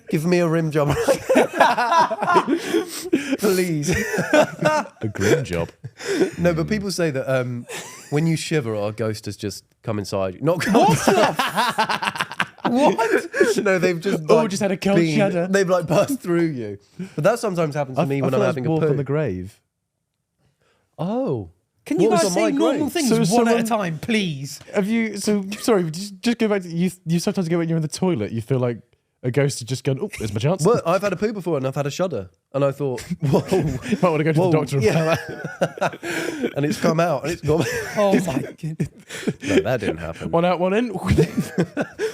give me a rim job, please. A grim job. No, but people say that when you shiver, our ghost has just come inside you. Not come What? No, they've just Just had a cold shudder. They've like passed through you. But that sometimes happens to me when I'm having a walk poo. on the grave. Oh. Can you What was guys on say my normal grave? things So one at a someone- time, please? Have you? So sorry, just go back to you. You sometimes go when you're in the toilet. You feel like a ghost has just gone. Oh, there's my chance. Well, I've had a poo before and I've had a shudder. And I thought, whoa. Might want to go to the doctor. Yeah. And it's come out and it's gone. Oh my goodness. No, that didn't happen. One out, one in.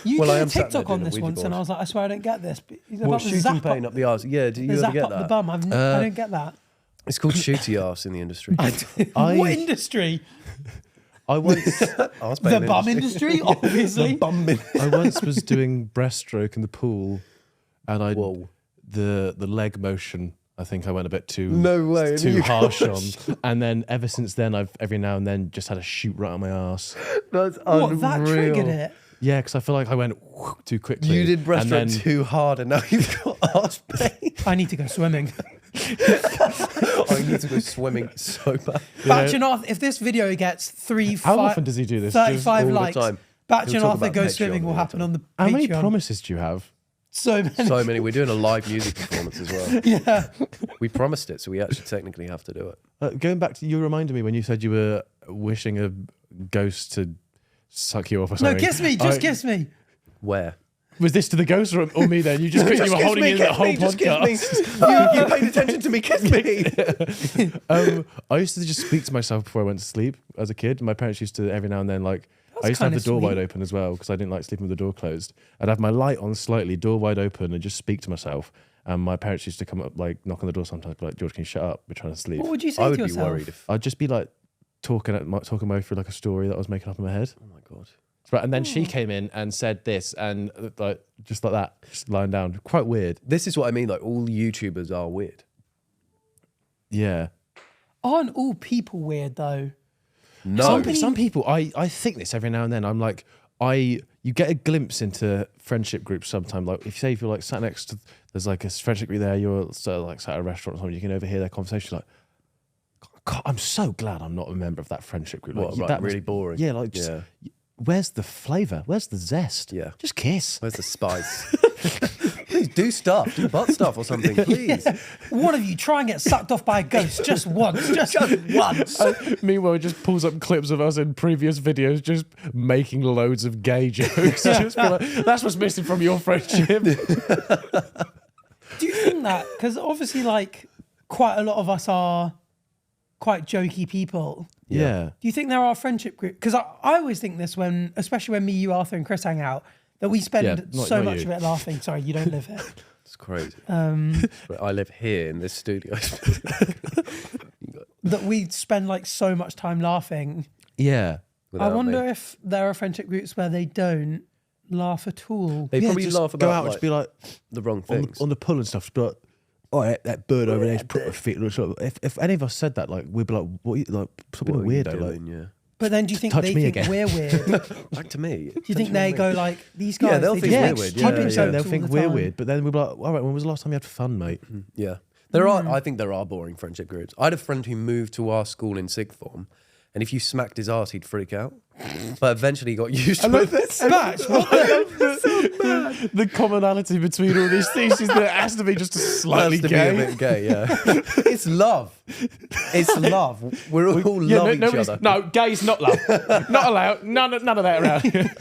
You Well, I did a am sat TikTok there on doing a this Ouija once, and board. I was like, I swear I don't get this. But What, about the shooting zap pain up the arse? Yeah, do the you ever zap get up the that? bum. I don't get that. It's called shooty arse in the industry. What industry? I once, Arse The pain bum industry, obviously. The bum industry. I once was doing breaststroke in the pool, and Whoa. the leg motion. I think I went a bit too No way. too harsh on, and then ever since then I've every now and then just had a shoot right on my arse. That's What, that unreal. triggered it? Yeah, because I feel like I went too quickly. You did and breaststroke then- too hard and now you've got arse pain. I need to go swimming. I need to go swimming so bad. Batch and Arthur, if this video gets How often does he do this? 35 all the likes, time. Batch He'll and talk Arthur about Go Patreon Swimming will all the happen on the How many Patreon. promises do you have? So many. So many. We're doing a live music performance as well. Yeah. We promised it, so we actually technically have to do it. Going back to you reminded me when you said you were wishing a ghost to suck you off or No, something. kiss me. Just kiss me. Where? Was this to the ghost or me then? You just you were holding in the whole just podcast. kiss me. You paid attention to me, kiss me. I used to just speak to myself before I went to sleep as a kid. My parents used to every now and then I used to have the kinda door wide sweet. open as well because I didn't like sleeping with the door closed. I'd have my light on slightly, door wide open, and just speak to myself. And my parents used to come up, like knock on the door sometimes, be like, "George, can you shut up? We're trying to sleep." What would you say I to would be yourself? worried if. I'd just be like talking my way through like a story that I was making up in my head. Oh my god. Right, and then she came in and said this, and like just like that, just lying down, quite weird. This is what I mean. Like all YouTubers are weird. Yeah. Aren't all people weird though? No. Some people, I think this every now and then. I'm like, you get a glimpse into friendship groups sometime. Like if you're like sat next to, there's like a friendship group there, you're like sat at a restaurant or something, you can overhear their conversation. Like, God, I'm so glad I'm not a member of that friendship group. What, like that really boring? Yeah, like just, Yeah. where's the flavour? Where's the zest? Yeah. Just kiss. Where's the spice? Please do stuff. Do butt stuff or something, please. One of you try and get sucked off by a ghost just once. Just once. Meanwhile, it just pulls up clips of us in previous videos just making loads of gay jokes. Just be like, that's what's missing from your friendship. Do you think that? Because obviously, like, quite a lot of us are quite jokey people. Yeah. Do you think there are friendship groups? Because I always think this when, especially when me, you, Arthur, and Chris hang out, that we spend so not much you. of it laughing. Sorry, you don't live here. It's crazy. But I live here in this studio. That we spend like so much time laughing. Yeah. I without wonder me. if there are friendship groups where they don't laugh at all. They probably just laugh go about out and just be like the wrong things. on the pull and stuff. But oh, that bird over there is proper fit. If any of us said that, like we'd be like, what? Are you, like, stop being a What are you weirdo. Like, doing? Yeah. But then do you think Touch they me think again. we're weird? Do Back to me. you think they go like, these guys, Yeah, they'll they think just we're make weird. stupid Yeah, jokes they'll all think the we're time. weird. But then we'd be like, all right, when was the last time you had fun, mate? Yeah. There are. I think there are boring friendship groups. I had a friend who moved to our school in sixth form, And if you smacked his ass, he'd freak out. But eventually he got used to it. Smash. What the? The commonality between all these things is that it has to be just a slightly Has to gay. be a bit gay, yeah. It's love. It's love. We're all love each other. No, gay's not love. Not allowed. None of that around here.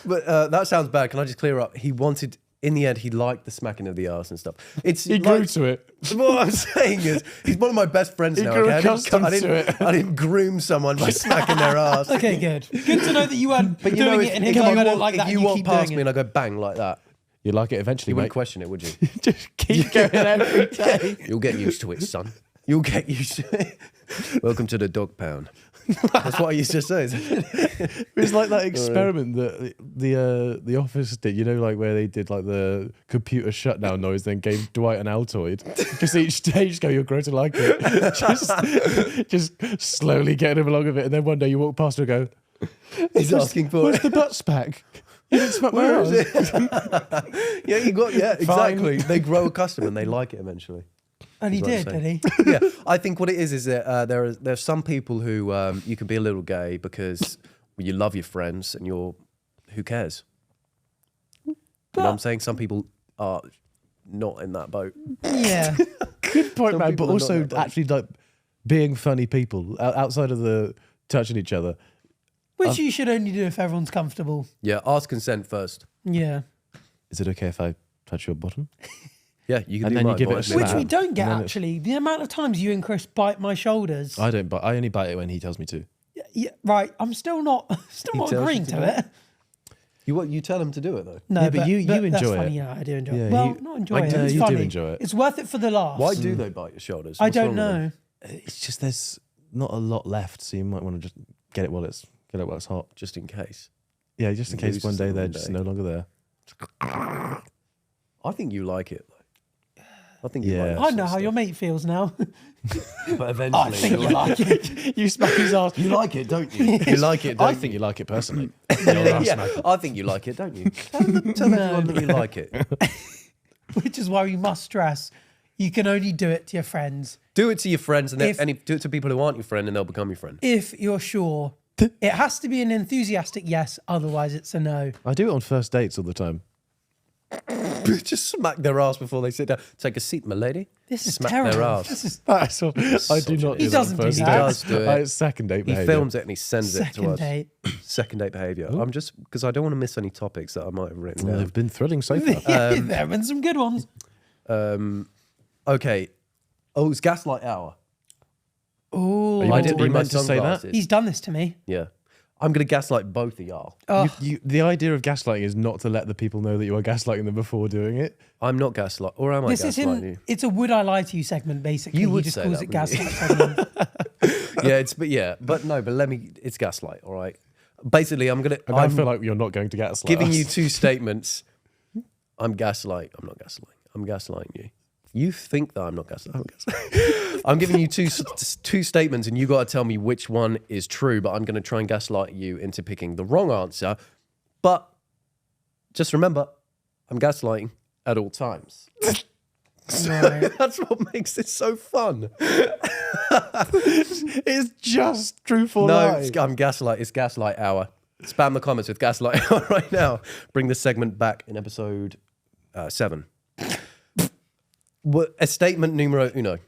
But that sounds bad. Can I just clear up? He wanted, in the end, he liked the smacking of the ass and stuff. He grew to it. What I'm saying is, he's one of my best friends now. grew Okay? accustomed to it. I didn't groom someone by smacking their ass. Okay, good. Good to know that you weren't But doing it and him going, I don't like that. If you and walk keep past doing me it. and I go bang like that, You like it eventually, you mate. wouldn't question it, would you? Just keep going every day. You'll get used to it, son. You'll get used to it. Welcome to the dog pound. That's what I used to say. It's like that experiment that the Office did, you know, like where they did like the computer shutdown noise, then gave Dwight an Altoid. Because each stage go, you'll grow to like it. Just slowly getting him along with it, and then one day you walk past and go, He's asking for "Where's it. the butt pack? You didn't smack my Where ass." is it? Yeah, exactly. They grow accustomed and they like it eventually. And he That's what I'm did he? Yeah, I think what it is that there's some people who you can be a little gay because you love your friends and who cares? You know what I'm saying? Some people are not in that boat. Yeah. Good point, Some man. But people are also not that bad. actually like being funny people outside of the touching each other. Which you should only do if everyone's comfortable. Yeah, ask consent first. Yeah. Is it okay if I touch your bottom? Yeah, you can And do then you mine, give it a honestly. slap. Which we don't get And then actually. The amount of times you and Chris bite my shoulders. I don't, but I only bite it when he tells me to. Yeah, right. I'm still not tells you agreeing to to do it. You tell him to do it though. No, Yeah, but you that's enjoy funny. it. Yeah, I do enjoy Yeah, it. Well, you- not enjoy I it. do- It's you do funny. enjoy it. It's worth it for the laughs. Why do they bite your shoulders? I What's don't wrong with them? know. It's just there's not a lot left, so you might want to just get it while it's hot. Just in case. Yeah, just in Lose case one day some they're one just day. no longer there. I think you like it. I think you Yeah. like I know how your mate feels now. But eventually, I think you like it. You smack his ass. You like it, don't you? You like it, don't I you? think you like it personally. Yeah, I think you like it, don't you? Tell everyone that you like it. Which is why we must stress you can only do it to your friends Do it to your friends, and If- do it to people who aren't your friend, and they'll become your friend. if you're sure. It has to be an enthusiastic yes, otherwise it's a no. I do it on first dates all the time. Just smack their ass before they sit down. Take a seat, my lady. This is Smack terrible. their ass. This is That's what, I do not do He that doesn't on do first that. dates. He does do it. It's second date He behaviour. films it and he sends it to second us. date. Second date behaviour. I'm just because I don't want to miss any topics that I might have written Well, down. they've been thrilling so far. There have been some good ones. Okay. Oh, it's gaslight hour. Oh, Are you I meant didn't to- bring my meant to say that? sunglasses. he's done this to me. Yeah. I'm going to gaslight both of y'all. Oh, The idea of gaslighting is not to let the people know that you are gaslighting them before doing it. I'm not gaslight, or am I this gaslighting isn't. you? It's a "Would I lie to you" segment. Basically, You he would just say calls that, it wouldn't you? gaslight segment. but let me. It's gaslight. All right. Basically, I'm gonna. And I I'm feel like you're not going to gaslight giving us. you two statements. I'm gaslight. I'm not gaslighting. I'm gaslighting you. You think that I'm not gaslighting. I'm gaslighting. I'm giving you two statements, and you got to tell me which one is true. But I'm going to try and gaslight you into picking the wrong answer. But just remember, I'm gaslighting at all times. Right. That's what makes it so fun. It's just truthful No, lie. I'm gaslight. It's gaslight hour. Spam the comments with gaslight hour right now. Bring the segment back in episode 7. A statement numero uno.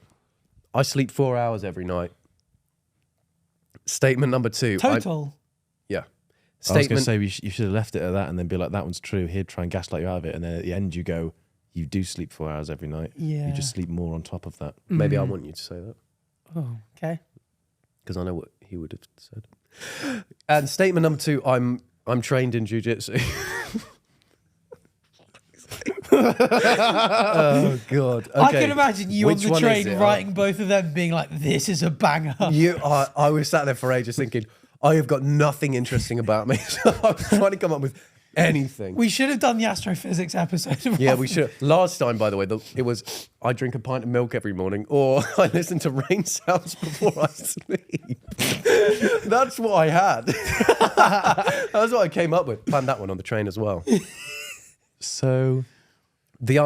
I sleep 4 hours every night. Statement number 2. Total. Yeah. I was going to Statement. say you should have left it at that and then be like, that one's true. He'd try and gaslight you out of it. And then at the end you go, you do sleep 4 hours every night. Yeah. You just sleep more on top of that. Maybe I want you to say that Oh, okay. because I know what he would have said. And statement number 2. I'm trained in jiu-jitsu. Oh God! Okay. I can imagine you Which on the one is train it? writing both of them, being like, "This is a banger." I was sat there for ages thinking, I have got nothing interesting about me. So I was trying to come up with anything. We should have done the astrophysics episode. Yeah, we should. Last time, by the way, it was I drink a pint of milk every morning, or I listen to rain sounds before I sleep. That's what I had. That's what I came up with. Planned that one on the train as well. So The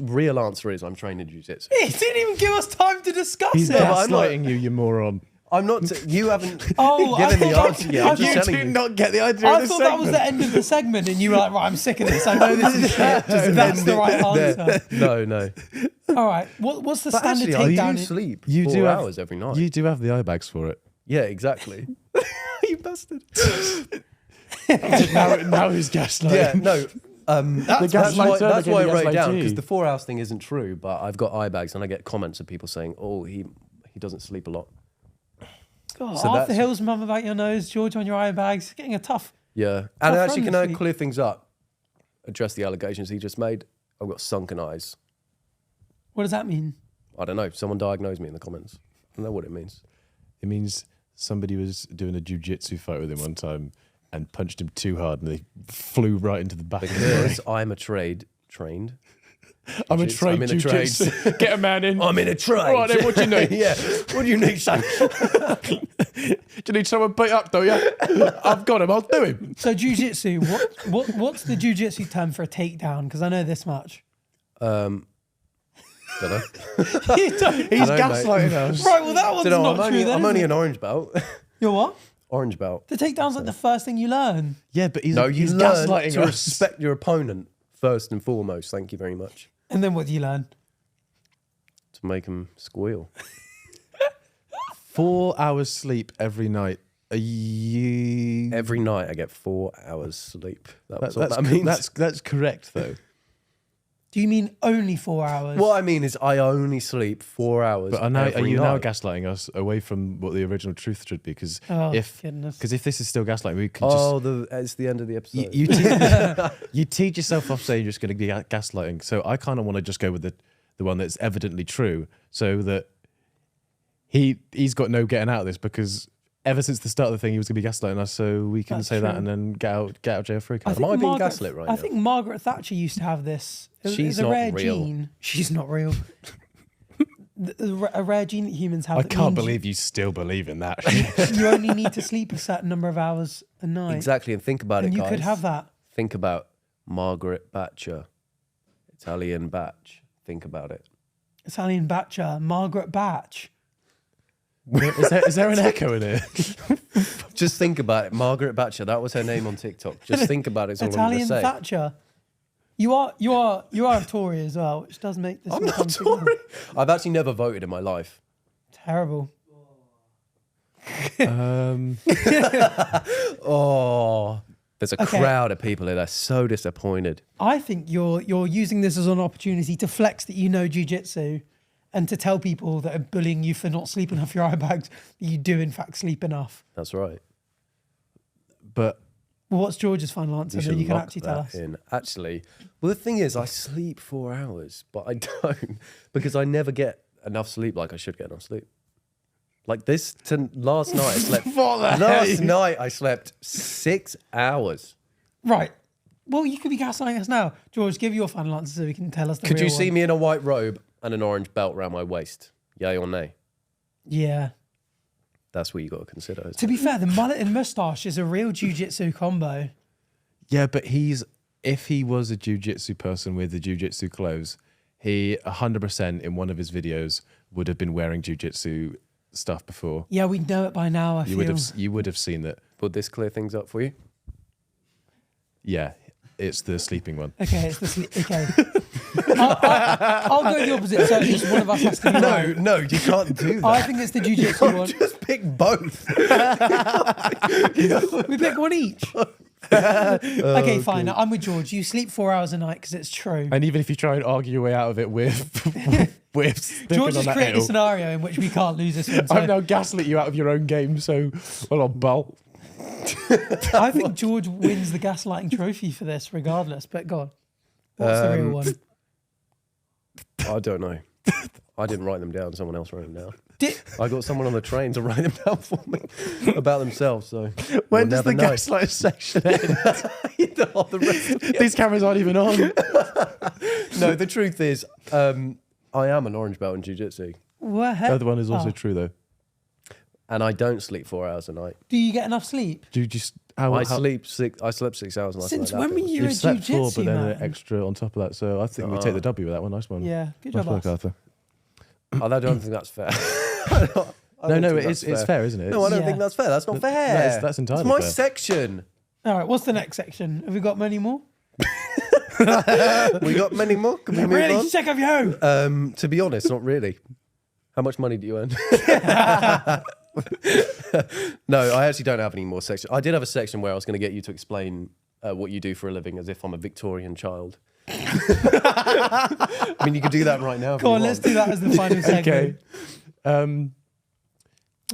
real answer is I'm trained in jiu-jitsu. He didn't even give us time to discuss he's it. I'm not- gaslighting you, you moron. I'm not. You haven't Oh, I given the thought answer yet. I'm just You telling do you. not get the idea of I this thought that was segment. the end of the segment, and you were like, right, I'm sick of this. I know this is shit. That's the right answer. No. All right. What's the But standard actually, takedown? you sleep You 4 do have- hours every night. You do have the eye bags for it. Yeah, exactly. You bastard. now who's gaslighting? Yeah, no. That's why gaslighter, that's they're why I gonna wrote gaslight down, you. because the 4 hours thing isn't true, but I've got eye bags and I get comments of people saying, oh, he doesn't sleep a lot. God, So Arthur that's- Hill's mum about your nose, George on your eye bags. Getting a tough. Yeah. And Tough actually, run can I this week. clear things up? Address the allegations he just made? I've got sunken eyes. What does that mean? I don't know. Someone diagnosed me in the comments. I don't know what it means. It means somebody was doing a jiu-jitsu fight with him one time and punched him too hard and they flew right into the back of his Because I'm a trained. I'm a jiu-jitsu. trade I'm in a jiu-jitsu. Get a man in. I'm in a trade. All right then, what do you need? Yeah. What do you need, son? Do you need someone beat up, do you? I've got him, I'll do him. So jiu-jitsu, what's the jiu-jitsu term for a takedown? Because I know this much. Don't know. You don't. He's I know, gaslighting us. Right, well that one's Don't know, not true then, I'm is only it? an orange belt. You're what? Orange belt. The takedown's like the first thing you learn. Yeah, but he's You learn gaslighting to us. respect your opponent first and foremost. Thank you very much. And then what do you learn? To make them squeal. 4 hours sleep every night. Are you? Every night I get 4 hours sleep. That's what That's that means. That's correct though. Do you mean only 4 hours? What I mean is I only sleep 4 hours. But are every you now night. gaslighting us away from what the original truth should be? Because Oh, if goodness. this is still gaslighting, we can just. Oh, it's the end of the episode. You teach yourself off saying you're just going to be gaslighting. So I kind of want to just go with the one that's evidently true, so that he's got no getting out of this, because ever since the start of the thing he was going to be gaslighting us. So we can That's say that true. and then get out of jail free card. Am I being gaslit right I now? think Margaret Thatcher used to have this. It's She's a not rare real. gene. She's not real. A rare gene that humans have. I that can't means believe you still believe in that. you only need to sleep a certain number of hours a night. Exactly, and think about And it, you guys. could have that. Think about Margaret Thatcher, Italian Batch. Think about it. Italian Batcher, Margaret Batch. Is there an echo in it? Just think about it. Margaret Thatcher. That was her name on TikTok. Just think about it. It's all I'm Italian going to say. Thatcher. You are a Tory as well, which does make this I'm all not come together. Tory. I've actually never voted in my life. Terrible. Oh, there's a Okay. crowd of people here. They're so disappointed. I think you're using this as an opportunity to flex that you know jiu-jitsu and to tell people that are bullying you for not sleeping off your eye bags that you do in fact sleep enough. That's right. But Well, what's George's final answer? Then you can lock actually tell that us. in. Actually, well, the thing is, I sleep 4 hours, but I don't because I never get enough sleep like I should get enough sleep. Like last night I slept. Last night I slept 6 hours. Right. Well, you could be gaslighting us now. George, give your final answer so we can tell us the Could real you see one. me in a white robe and an orange belt around my waist? Yay or nay? Yeah. That's what you got to consider. isn't To be fair, the mullet and moustache is a real jiu-jitsu combo. yeah, but if he was a jiu-jitsu person with the jiu-jitsu clothes, he 100% in one of his videos would have been wearing jiu-jitsu stuff before. Yeah, we know it by now, I You feel. would have seen that. Would this clear things up for you? Yeah, it's the sleeping one. Okay, it's the sleep. Okay. I'll go the opposite, so just one of us has to be right. No, you can't do that. I think it's the jiu-jitsu one. Just pick both. We pick one each. Okay, fine. I'm with George. You sleep 4 hours a night because it's true. And even if you try and argue your way out of it with sticking George on has that created a hill, scenario in which we can't lose this one. So I've now gaslit you out of your own game. So, well on, Bal. I think George wins the gaslighting trophy for this, regardless. But God, what's the real one? I don't know. I didn't write them down. Someone else wrote them down. Did, I got someone on the train to write them down for me about themselves. So When we'll does the never know. gaslight section end? Oh, the rest of it. These cameras aren't even on. No, the truth is, I am an orange belt in jiu-jitsu, what? The other one is also true though. and I don't sleep 4 hours a night. Do you get enough sleep? Do you just I slept 6 hours last Since night. when were you a You've slept 4, jiu-jitsu but then man? an extra on top of that. So I think we take the W with that one. Nice one. Yeah, good Nice job, work, us. Arthur. I don't think that's fair. No, it's fair, isn't it? No, I don't Yeah. think that's fair. That's not fair. No, that's entirely It's my fair. section. All right, what's the next section? Have we got many more? We got many more. Can we move Really? on? Check of you. To be honest, not really. How much money do you earn? No, I actually don't have any more sections. I did have a section where I was going to get you to explain what you do for a living as if I'm a Victorian child. I mean, you could do that right now. Go on, let's do that as the final segment. Okay.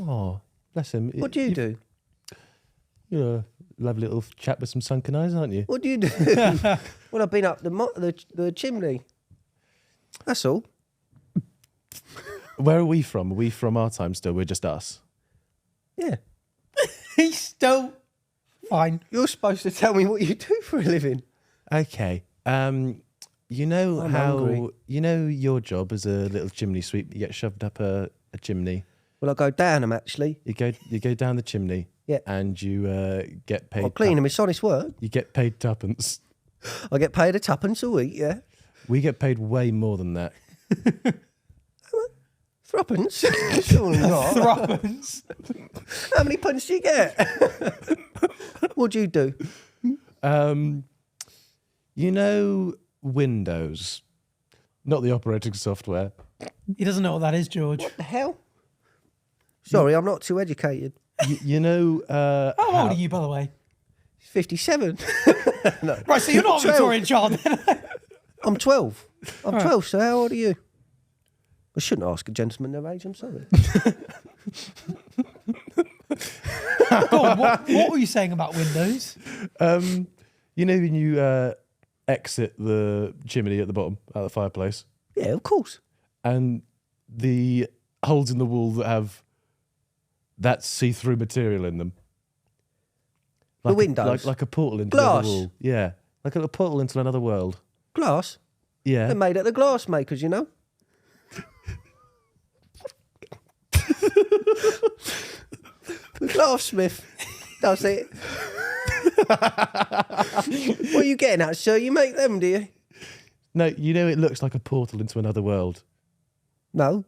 Oh, bless him. What do you do? You're a lovely little chap with some sunken eyes, aren't you? What do you do? Well, I've been up the chimney. That's all. Where are we from? Are we from our time still? We're just us. Yeah. He's still fine. You're supposed to tell me what you do for a living. Okay. You know I'm how hungry. you know your job as a little chimney sweep. You get shoved up a chimney. Well, I go down them actually. You go down the chimney. Yeah. And you get paid. I clean them. It's honest work. You get paid tuppence. I get paid a tuppence a week. Yeah. We get paid way more than that. Threepence? Surely not. Threepence. How many pence do you get? What do you do? You know Windows, not the operating software. He doesn't know what that is, George. What the hell? Sorry, I'm not too educated. You know. How old are you, by the way? 57. No. Right, so you're not a 12. Victorian child then. I'm 12. I'm Right. 12, so how old are you? I shouldn't ask a gentleman their age, I'm sorry. Go on, what were you saying about Windows? You know when you exit the chimney at the bottom, out of the fireplace, Yeah, of course. and the holes in the wall that have that see-through material in them. The windows? Like a portal into Glass? another wall. Yeah. Like a little portal into another world. Glass? Yeah. They're made at the glass makers, you know? The glassmith does it. What are you getting at, sir? You make them, do you? No, you know it looks like a portal into another world. No.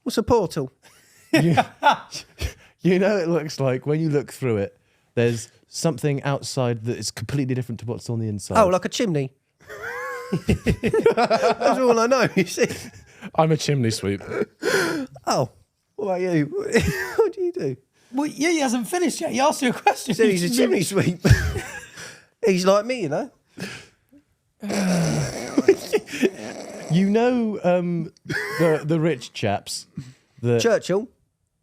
What's a portal? You, you know it looks like when you look through it, there's something outside that is completely different to what's on the inside. Oh, like a chimney. That's all I know, you see. I'm a chimney sweep. Oh, what about you? What do you do? Well, yeah, he hasn't finished yet. He asked you a question. He said he's a chimney sweep. He's like me, you know. You know the rich chaps that Churchill.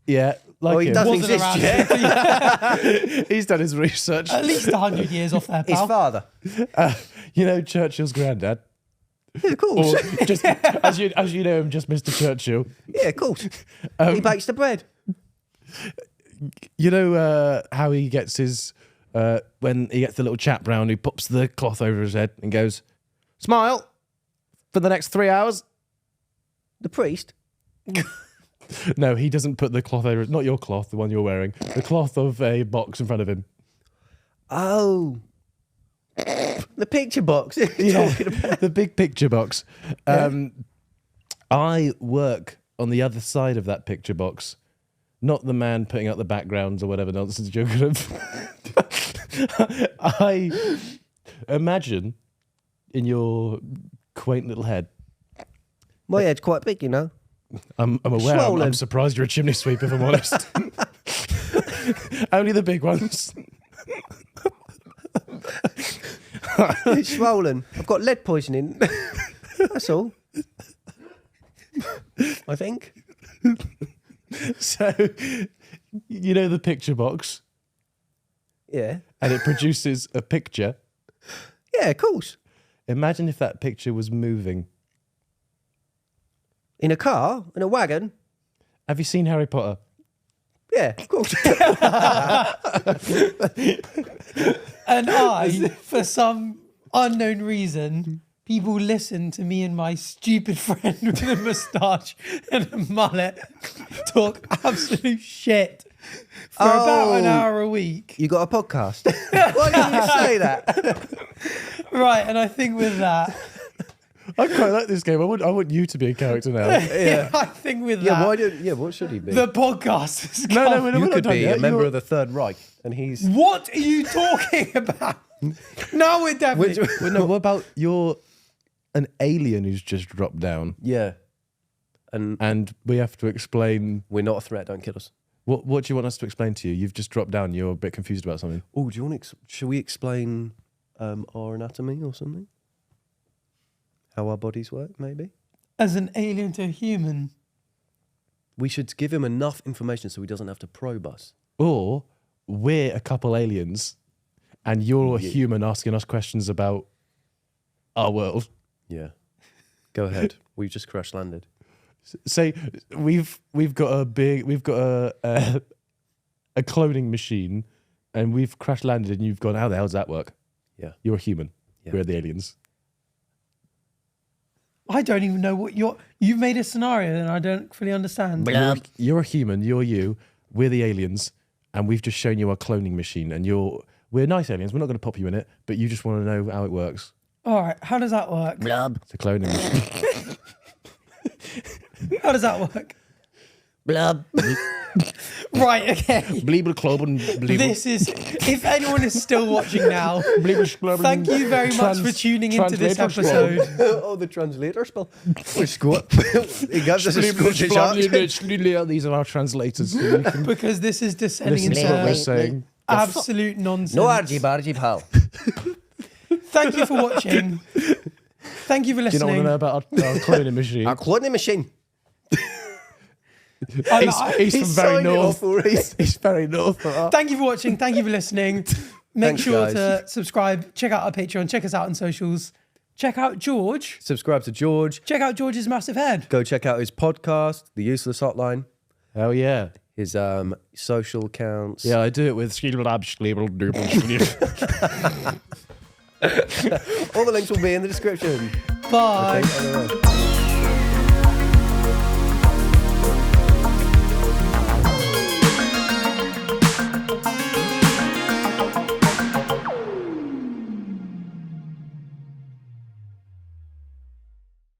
yeah, like Oh, he him. doesn't Wasn't exist around yet. He's done his research. At least 100 years off there, His pal. father. You know Churchill's granddad, Yeah, of course. or just as you know him, just Mr. Churchill. Yeah, of course. He bakes the bread. You know how he gets his when he gets the little chap round who pops the cloth over his head and goes, "Smile for the next 3 hours." The priest. No, he doesn't put the cloth over. Not your cloth, the one you're wearing. The cloth of a box in front of him. Oh. The picture box. Yeah, Talking about. the big picture box. I work on the other side of that picture box, not the man putting up the backgrounds or whatever nonsense you're going to. I imagine in your quaint little head. My head's quite big, you know. I'm aware. I'm Swollen. surprised you're a chimney sweep, if I'm honest. Only the big ones. It's swollen. I've got lead poisoning. That's all. I think. So, you know the picture box, Yeah. and it produces a picture. Yeah, of course. Imagine if that picture was moving. In a car, in a wagon. Have you seen Harry Potter? Yeah, of course. And I, for some unknown reason, people listen to me and my stupid friend with a moustache and a mullet talk absolute shit for about an hour a week. You got a podcast. Why didn't you say that? Right, and I think with that, I quite like this game. I want you to be a character now. Yeah, I think with that, what should he be? the podcast is No, gone. we're you not could done be yet. a member You're- of the Third Reich, and he's. What are you talking about? No, we're definitely. Well, no, what about you're an alien who's just dropped down, Yeah. And we have to explain we're not a threat. Don't kill us. what do you want us to explain to you? You've just dropped down. You're a bit confused about something. Oh, do you want? Should we explain our anatomy or something? How our bodies work, maybe. As an alien to a human. We should give him enough information so he doesn't have to probe us. Or we're a couple aliens, and you're a human asking us questions about our world. Yeah. Go ahead. We've just crash landed. Say we've got a cloning machine, and we've crash landed, and you've gone, how the hell does that work? Yeah. You're a human. Yeah. We're the aliens. I don't even know what you've made a scenario and I don't fully understand. You're a human. You're you. We're the aliens, and we've just shown you our cloning machine. And we're nice aliens. We're not going to pop you in it, but you just want to know how it works. All right, how does that work? It's a cloning machine. How does that work? Blub. Right, okay. Bleeble club and bleeble. This is, if anyone is still watching now, thank you very much for tuning into this episode. Oh, the translator spell. He gives us a Scottish accent. These are our translators. Because this is descending Listen to what we're into saying. absolute nonsense. No argy bargy, pal. Thank you for watching. Thank you for Do you not want to listening. know about our cloning machine? Our cloning machine. He's from very signed it north. off already. He's very north. Thank you for watching. Thank you for listening. Make Thanks, sure guys. to subscribe. Check out our Patreon. Check us out on socials. Check out George. Subscribe to George. Check out George's massive head. Go check out his podcast, The Useless Hotline. Hell yeah. His social accounts. Yeah, I do it with All the links will be in the description. Bye. Okay, I don't know.